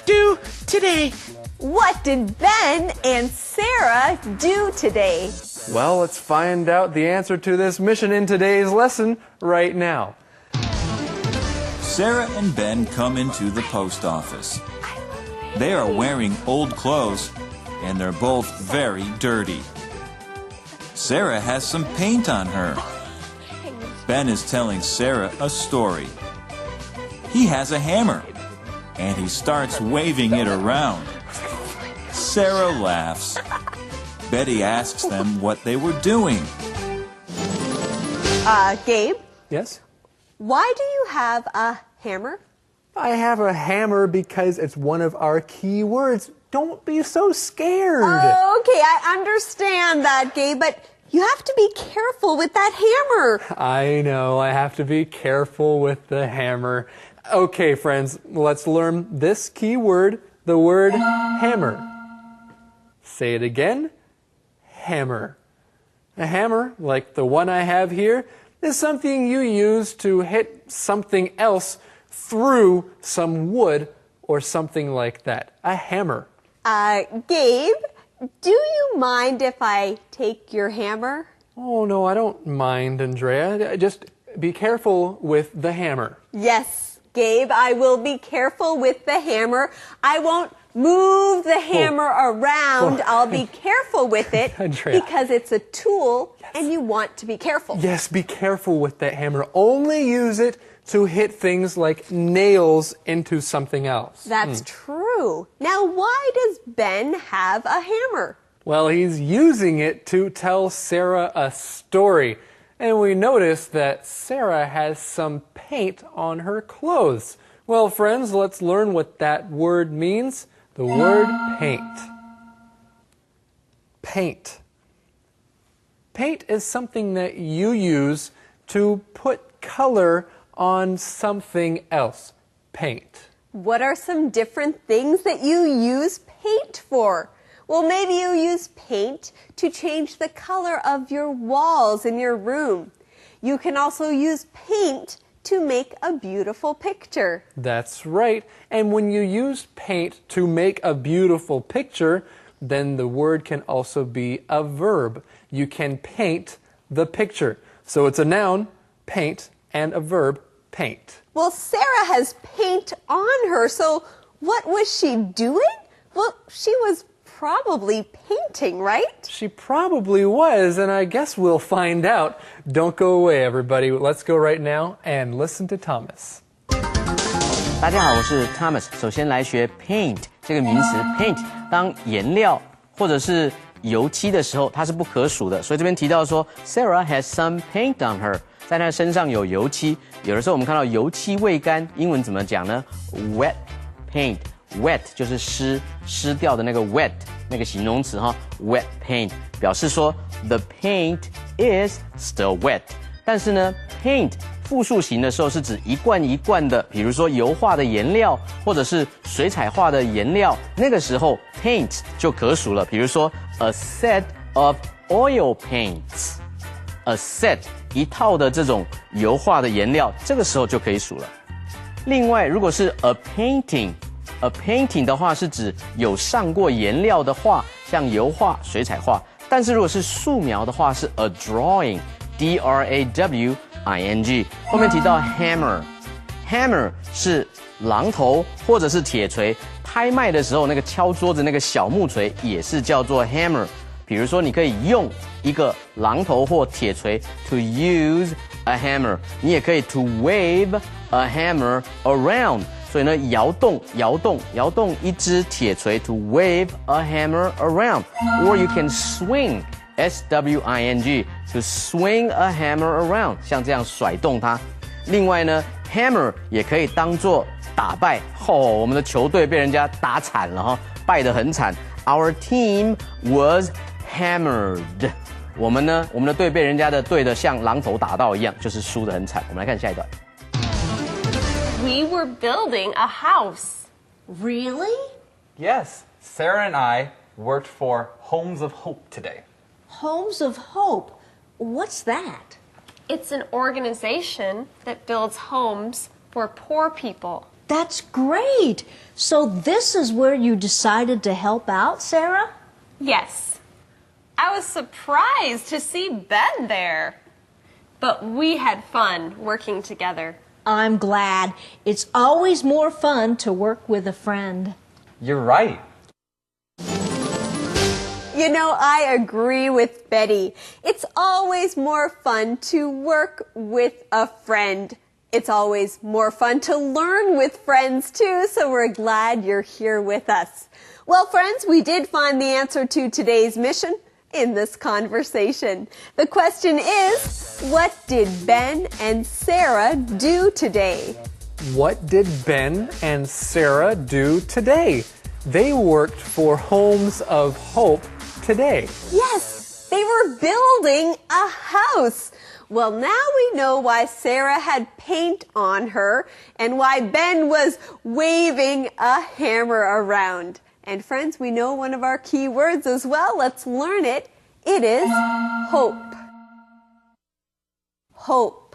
do today? What did Ben and Sarah do today? Well, let's find out the answer to this mission in today's lesson right now. Sarah and Ben come into the post office. They are wearing old clothes, and they're both very dirty. Sarah has some paint on her. Ben is telling Sarah a story. He has a hammer, and he starts waving it around. Sarah laughs. Betty asks them what they were doing. Gabe, Yes? why do you have a hammer? I have a hammer because it's one of our key words. Don't be so scared. Okay, I understand that, Gabe, but you have to be careful with that hammer. I know, I have to be careful with the hammer. Okay, friends, let's learn this key word, the word hammer. Say it again. Hammer. A hammer, like the one I have here, is something you use to hit something else through some wood or something like that. A hammer. Gabe, do you mind if I take your hammer? Oh, no, I don't mind, Andrea. Just be careful with the hammer. Yes, Gabe, I will be careful with the hammer. I won't move the hammer around. I'll be careful with it Andrea. because it's a tool and you want to be careful. Yes, be careful with that hammer. Only use it to hit things like nails into something else. That's true. Now, why does Ben have a hammer? Well, he's using it to tell Sarah a story. And we notice that Sarah has some paint on her clothes. Well, friends, let's learn what that word means. The word paint. Paint. Paint is something that you use to put color on something else. Paint. What are some different things that you use paint for? Well, maybe you use paint to change the color of your walls in your room. You can also use paint to make a beautiful picture. That's right. And when you use paint to make a beautiful picture, then the word can also be a verb. You can paint the picture. So it's a noun, paint, and a verb, paint. Well, Sarah has paint on her, so what was she doing? Well, she was probably painting, right? She probably was, and I guess we'll find out. Don't go away, everybody. Let's go right now and listen to Thomas. 大家好，我是 Thomas。首先来学 paint 这个名词 ，paint 当颜料或者是油漆的时候，它是不可数的。所以这边提到说 ，Sarah has some paint on her， 在她身上有油漆。有的时候我们看到油漆未干，英文怎么讲呢 ？Wet paint。Wet 就是湿掉的那个 wet 那个形容词哈 ，wet paint 表示说 the paint is still wet。但是呢 ，paint 复数型的时候是指一罐一罐的，比如说油画的颜料或者是水彩画的颜料，那个时候 paint 就可数了。比如说 a set of oil paints，a set 一套的这种油画的颜料，这个时候就可以数了。另外，如果是 a painting。A painting 的话是指有上过颜料的画，像油画、水彩画。但是如果是素描的话，是 a drawing，D-R-A-W-I-N-G。后面提到 hammer，hammer 是榔头或者是铁锤。拍卖的时候那个敲桌子那个小木锤也是叫做 hammer。比如说，你可以用一个榔头或铁锤 to use a hammer， 你也可以 to wave a hammer around。所以呢，摇动一支铁锤 to wave a hammer around， or you can swing S-W-I-N-G to swing a hammer around， 像这样甩动它。另外呢 ，hammer 也可以当作打败。我们的球队被人家打惨了哈，败得很惨。Our team was hammered。我们的队被人家的队的像榔头打到一样，就是输得很惨。我们来看下一段。We were building a house. Really? Yes, Sarah and I worked for Homes of Hope today. Homes of Hope? What's that? It's an organization that builds homes for poor people. That's great. So this is where you decided to help out, Sarah? Yes. I was surprised to see Ben there. But we had fun working together. I'm glad. It's always more fun to work with a friend. You're right. You know, I agree with Betty. It's always more fun to work with a friend. It's always more fun to learn with friends too, so we're glad you're here with us. Well, friends, we did find the answer to today's mission in this conversation. The question is, what did Ben and Sarah do today? What did Ben and Sarah do today? They worked for Homes of Hope today. Yes, they were building a house. Well, now we know why Sarah had paint on her and why Ben was waving a hammer around. And friends, we know one of our key words as well. Let's learn it. It is hope. Hope.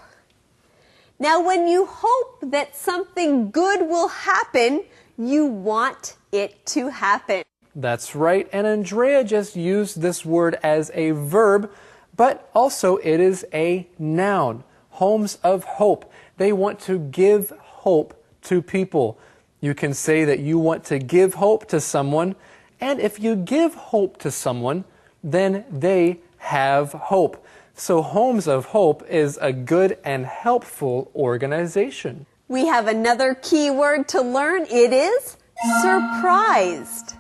Now, when you hope that something good will happen, you want it to happen. That's right, and Andrea just used this word as a verb, but also it is a noun. Homes of Hope. They want to give hope to people. You can say that you want to give hope to someone, and if you give hope to someone, then they have hope. So Homes of Hope is a good and helpful organization. We have another key word to learn. It is surprised.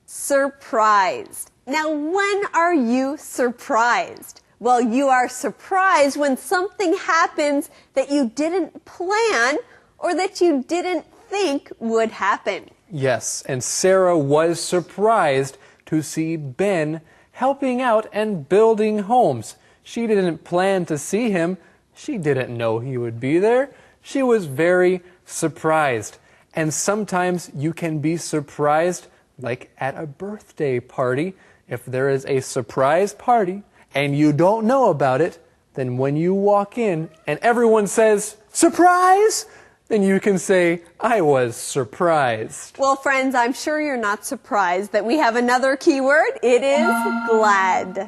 Surprised. Now, when are you surprised? Well, you are surprised when something happens that you didn't plan or that you didn't think would happen. Yes, and Sarah was surprised to see Ben helping out and building homes. She didn't plan to see him. She didn't know he would be there. She was very surprised. And sometimes you can be surprised, like at a birthday party. If there is a surprise party and you don't know about it, then when you walk in and everyone says, "Surprise!" then you can say, "I was surprised." Well, friends, I'm sure you're not surprised that we have another keyword. It is glad.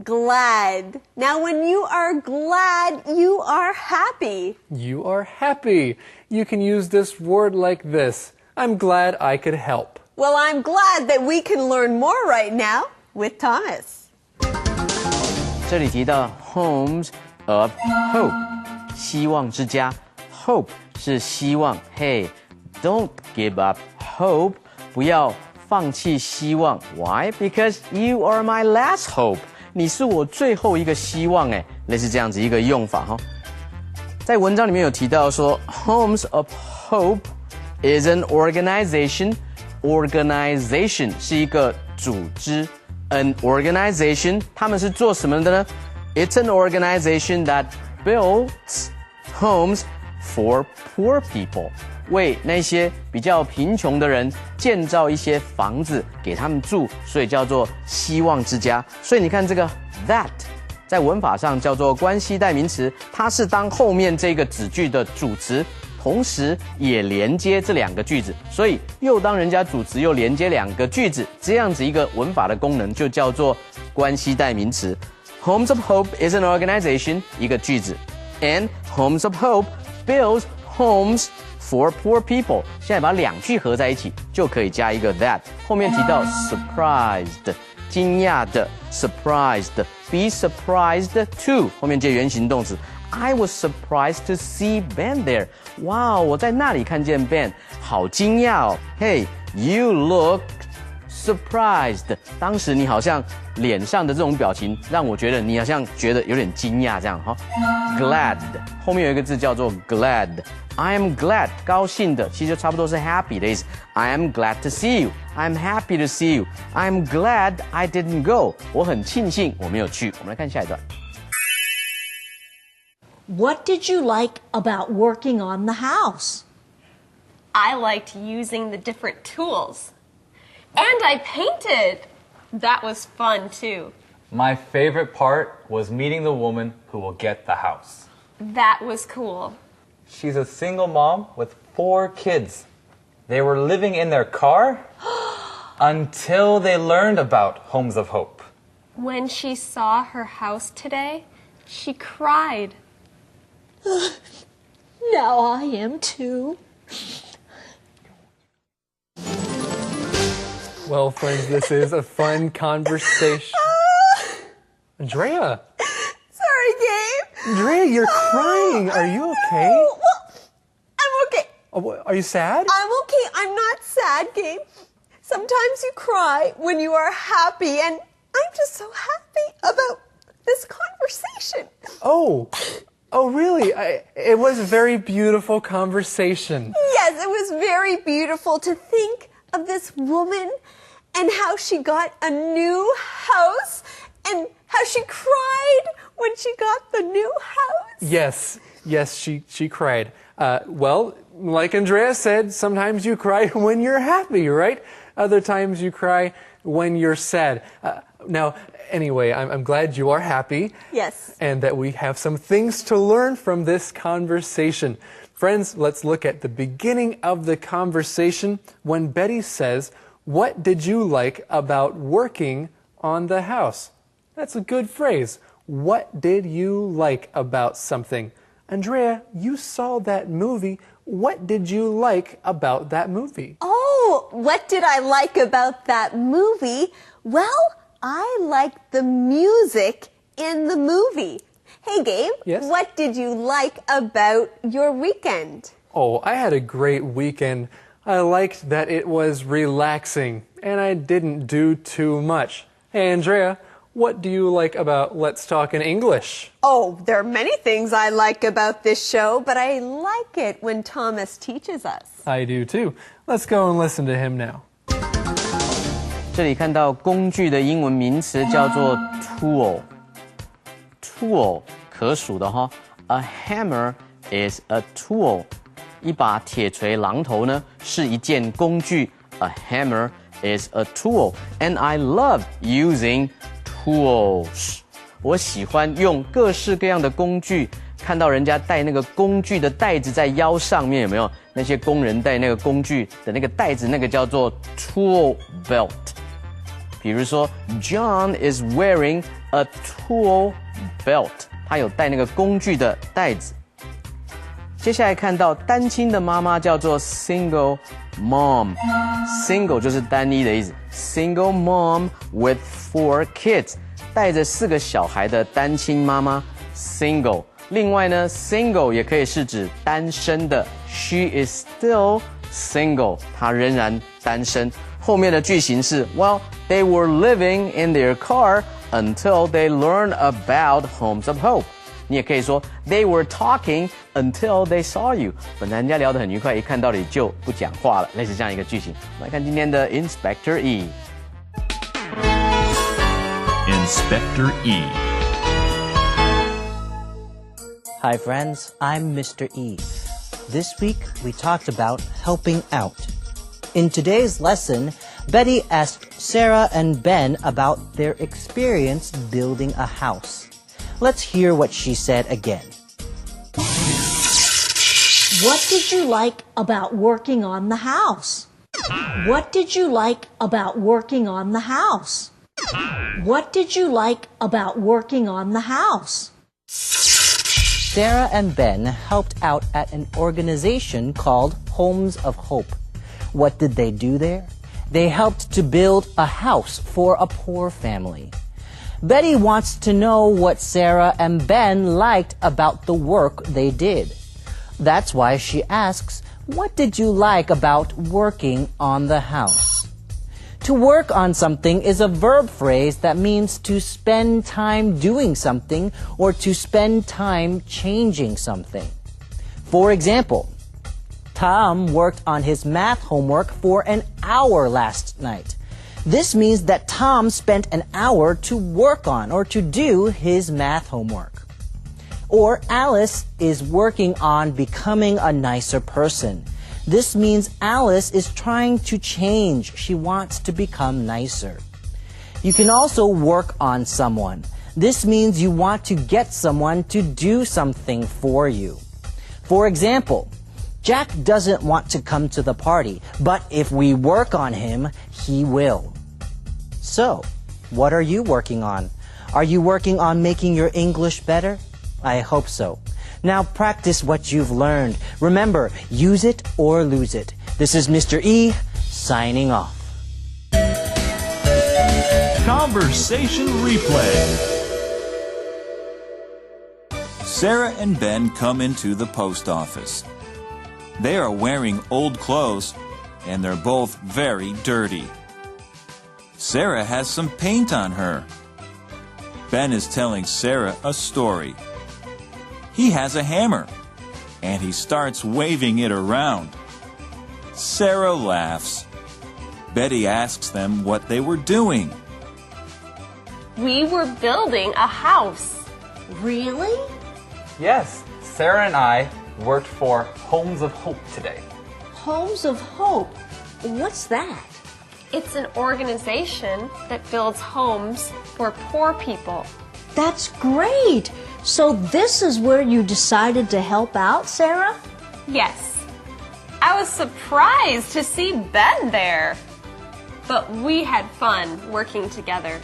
Glad. Now, when you are glad, you are happy. You are happy. You can use this word like this. I'm glad I could help. Well, I'm glad that we can learn more right now with Thomas. 这里提到 homes of hope， 希望之家。Hope 是希望。Hey, don't give up hope， 不要放弃希望。Why? Because you are my last hope。你是我最后一个希望。类似这样子一个用法哈。在文章里面有提到说 ，Homes of Hope is an organization。Organization 是一个组织。An organization 他们是做什么的呢？ It's an organization that builds homes for poor people， 为那些比较贫穷的人建造一些房子给他们住，所以叫做希望之家。所以你看这个 that 在文法上叫做关系代名词，它是当后面这个子句的主词，同时也连接这两个句子，所以又当人家主词又连接两个句子，这样子一个文法的功能就叫做关系代名词。Homes of Hope is an organization， 一个句子 ，and Homes of Hope builds homes for poor people。现在把两句合在一起，就可以加一个 that。后面提到 surprised， 惊讶的 surprised，be surprised to， 后面接原形动词。I was surprised to see Ben there. 哇，我在那里看见 Ben， 好惊讶哦。Hey, you look surprised. 当时你好像脸上的这种表情，让我觉得你好像觉得有点惊讶这样哈。Glad 后面有一个字叫做 glad. I am glad 高兴的，其实差不多是 happy 的意思。I am glad to see you. I'm happy to see you. I'm glad I didn't go. 我很庆幸我没有去。我们来看下一段。What did you like about working on the house? I liked using the different tools. And I painted. That was fun too. My favorite part was meeting the woman who will get the house. That was cool. She's a single mom with 4 kids. They were living in their car until they learned about Homes of Hope. When she saw her house today, she cried. Now I am too. Well, friends, this is a fun conversation. Andrea. Sorry, Gabe. Andrea, you're crying. Are you okay? Well, I'm okay. Oh, are you sad? I'm okay. I'm not sad, Gabe. Sometimes you cry when you are happy, and I'm just so happy about this conversation. Oh, really? It was a very beautiful conversation. Yes, it was very beautiful to think of this woman and how she got a new house and how she cried when she got the new house. Yes, she cried. Well, like Andrea said, sometimes you cry when you're happy, right? Other times you cry when you're sad. Now, anyway, I'm glad you are happy. Yes. And that we have some things to learn from this conversation. Friends, let's look at the beginning of the conversation when Betty says, "What did you like about working on the house?" That's a good phrase. What did you like about something? Andrea, you saw that movie. What did you like about that movie? Oh, what did I like about that movie? Well, I liked the music in the movie. Hey, Gabe. Yes? What did you like about your weekend? Oh, I had a great weekend. I liked that it was relaxing and I didn't do too much. Hey, Andrea, What do you like about Let's Talk in English? Oh, there are many things I like about this show, but I like it when Thomas teaches us. I do too. Let's go and listen to him now. 这里看到工具的英文名词叫做 tool。tool 可数的哈。A hammer is a tool。一把铁锤榔头呢是一件工具。A hammer is a tool, and I love using tools. 我喜欢用各式各样的工具。看到人家带那个工具的带子在腰上面，有没有？那些工人带那个工具的那个带子，那个叫做 tool belt。比如说 ，John is wearing a tool belt. 他有带那个工具的带子。接下来看到单亲的妈妈叫做 single mom。single 就是单一的意思。Single mom with 4 kids， 带着4个小孩的单亲妈妈 single。另外呢 ，single 也可以是指单身的。She is still single， 她仍然单身。后面的句型是 Well, they were living in their car until they learned about homes of hope。你也可以说 They were talking until they saw you。本来人家聊得很愉快，一看到你就不讲话了，类似这样一个句型。我们来看今天的 Inspector Inspector E. Hi friends, I'm Mr. E. This week we talked about helping out. In today's lesson, Betty asked Sarah and Ben about their experience building a house. Let's hear what she said again. What did you like about working on the house? What did you like about working on the house? What did you like about working on the house? Sarah and Ben helped out at an organization called Homes of Hope. What did they do there? They helped to build a house for a poor family. Betty wants to know what Sarah and Ben liked about the work they did. That's why she asks, what did you like about working on the house? To work on something is a verb phrase that means to spend time doing something or to spend time changing something. For example, Tom worked on his math homework for an hour last night. This means that Tom spent an hour to work on or to do his math homework. Or Alice is working on becoming a nicer person. This means Alice is trying to change. She wants to become nicer. You can also work on someone. This means you want to get someone to do something for you. For example, Jack doesn't want to come to the party, but if we work on him, he will. So, what are you working on? Are you working on making your English better? I hope so. Now practice what you've learned. Remember, use it or lose it. This is Mr. E, signing off. Conversation replay. Sarah and Ben come into the post office. They are wearing old clothes, and they're both very dirty. Sarah has some paint on her. Ben is telling Sarah a story. He has a hammer, and he starts waving it around. Sarah laughs. Betty asks them what they were doing. We were building a house. Really? Yes, Sarah and I worked for Homes of Hope today. Homes of Hope? What's that? It's an organization that builds homes for poor people. That's great! So this is where you decided to help out, Sarah? Yes. I was surprised to see Ben there. But we had fun working together.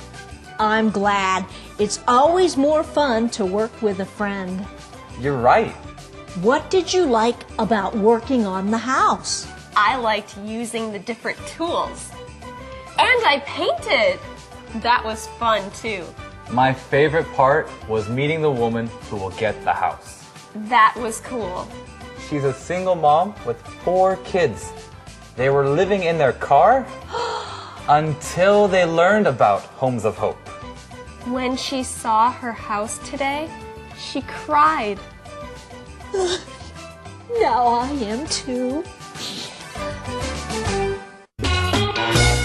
I'm glad. It's always more fun to work with a friend. You're right. What did you like about working on the house? I liked using the different tools. And I painted. That was fun too. My favorite part was meeting the woman who will get the house. That was cool. She's a single mom with 4 kids. They were living in their car until they learned about Homes of Hope. When she saw her house today, she cried. Now I am too.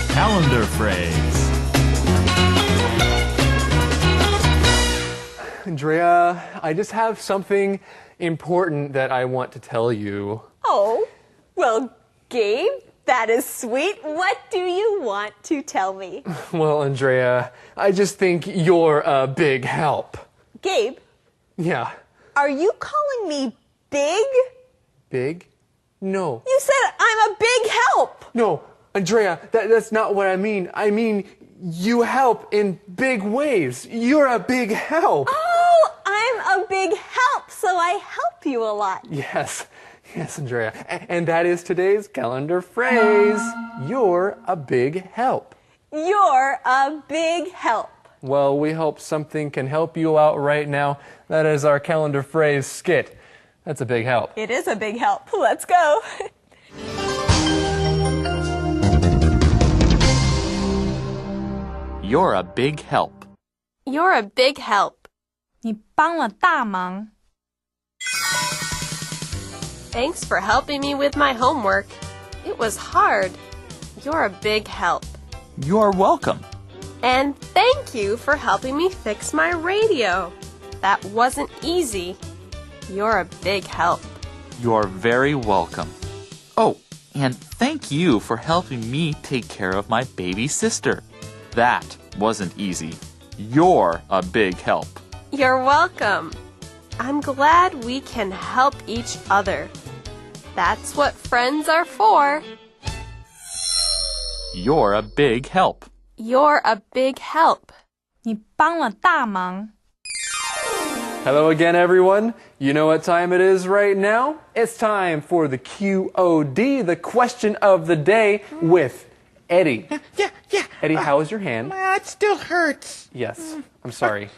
Calendar phrase. Andrea, I just have something important that I want to tell you. Oh, well, Gabe, that is sweet. What do you want to tell me? Well, Andrea, I just think you're a big help. Gabe, Yeah. are you calling me big? Big? No. You said I'm a big help. No, Andrea, that's not what I mean. I mean, you help in big ways. You're a big help. Oh, I'm a big help, so I help you a lot. Yes, Andrea. And that is today's calendar phrase. You're a big help. You're a big help. Well, we hope something can help you out right now. That is our calendar phrase skit. That's a big help. It is a big help. Let's go. You're a big help. You're a big help. 你帮了大忙。 Thanks for helping me with my homework. It was hard. You're a big help. You're welcome. And thank you for helping me fix my radio. That wasn't easy. You're a big help. You're very welcome. Oh, and thank you for helping me take care of my baby sister. That wasn't easy. You're a big help. You're welcome. I'm glad we can help each other. That's what friends are for. You're a big help. You're a big help. 你帮了大忙。 Hello again, everyone. You know what time it is right now? It's time for the QOD, the question of the day, with Eddie. Yeah. Eddie, how is your hand? It still hurts. Yes, I'm sorry.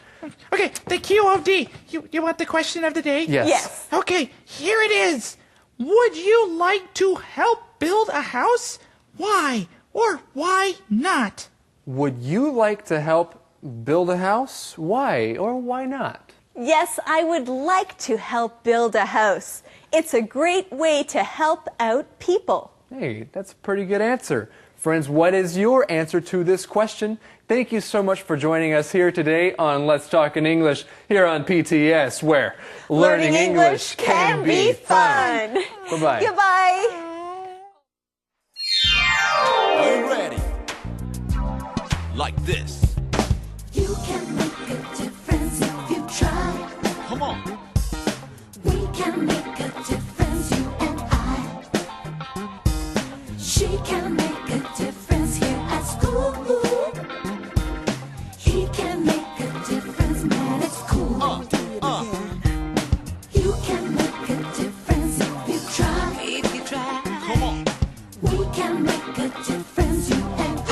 Okay, the QOD. You want the question of the day? Yes. Okay, here it is. Would you like to help build a house? Why or why not? Would you like to help build a house? Why or why not? Yes, I would like to help build a house. It's a great way to help out people. Hey, that's a pretty good answer. Friends, what is your answer to this question? Thank you so much for joining us here today on Let's Talk in English here on PTS, where learning English can be fun. Bye-bye. Goodbye. Are you ready? Like this. You can make a difference if you try. Come on. We can make a difference, you and I. She can make a difference here at school. He can make a difference, man, it's cool. You can make a difference if you try. Come on. We can make a difference, you and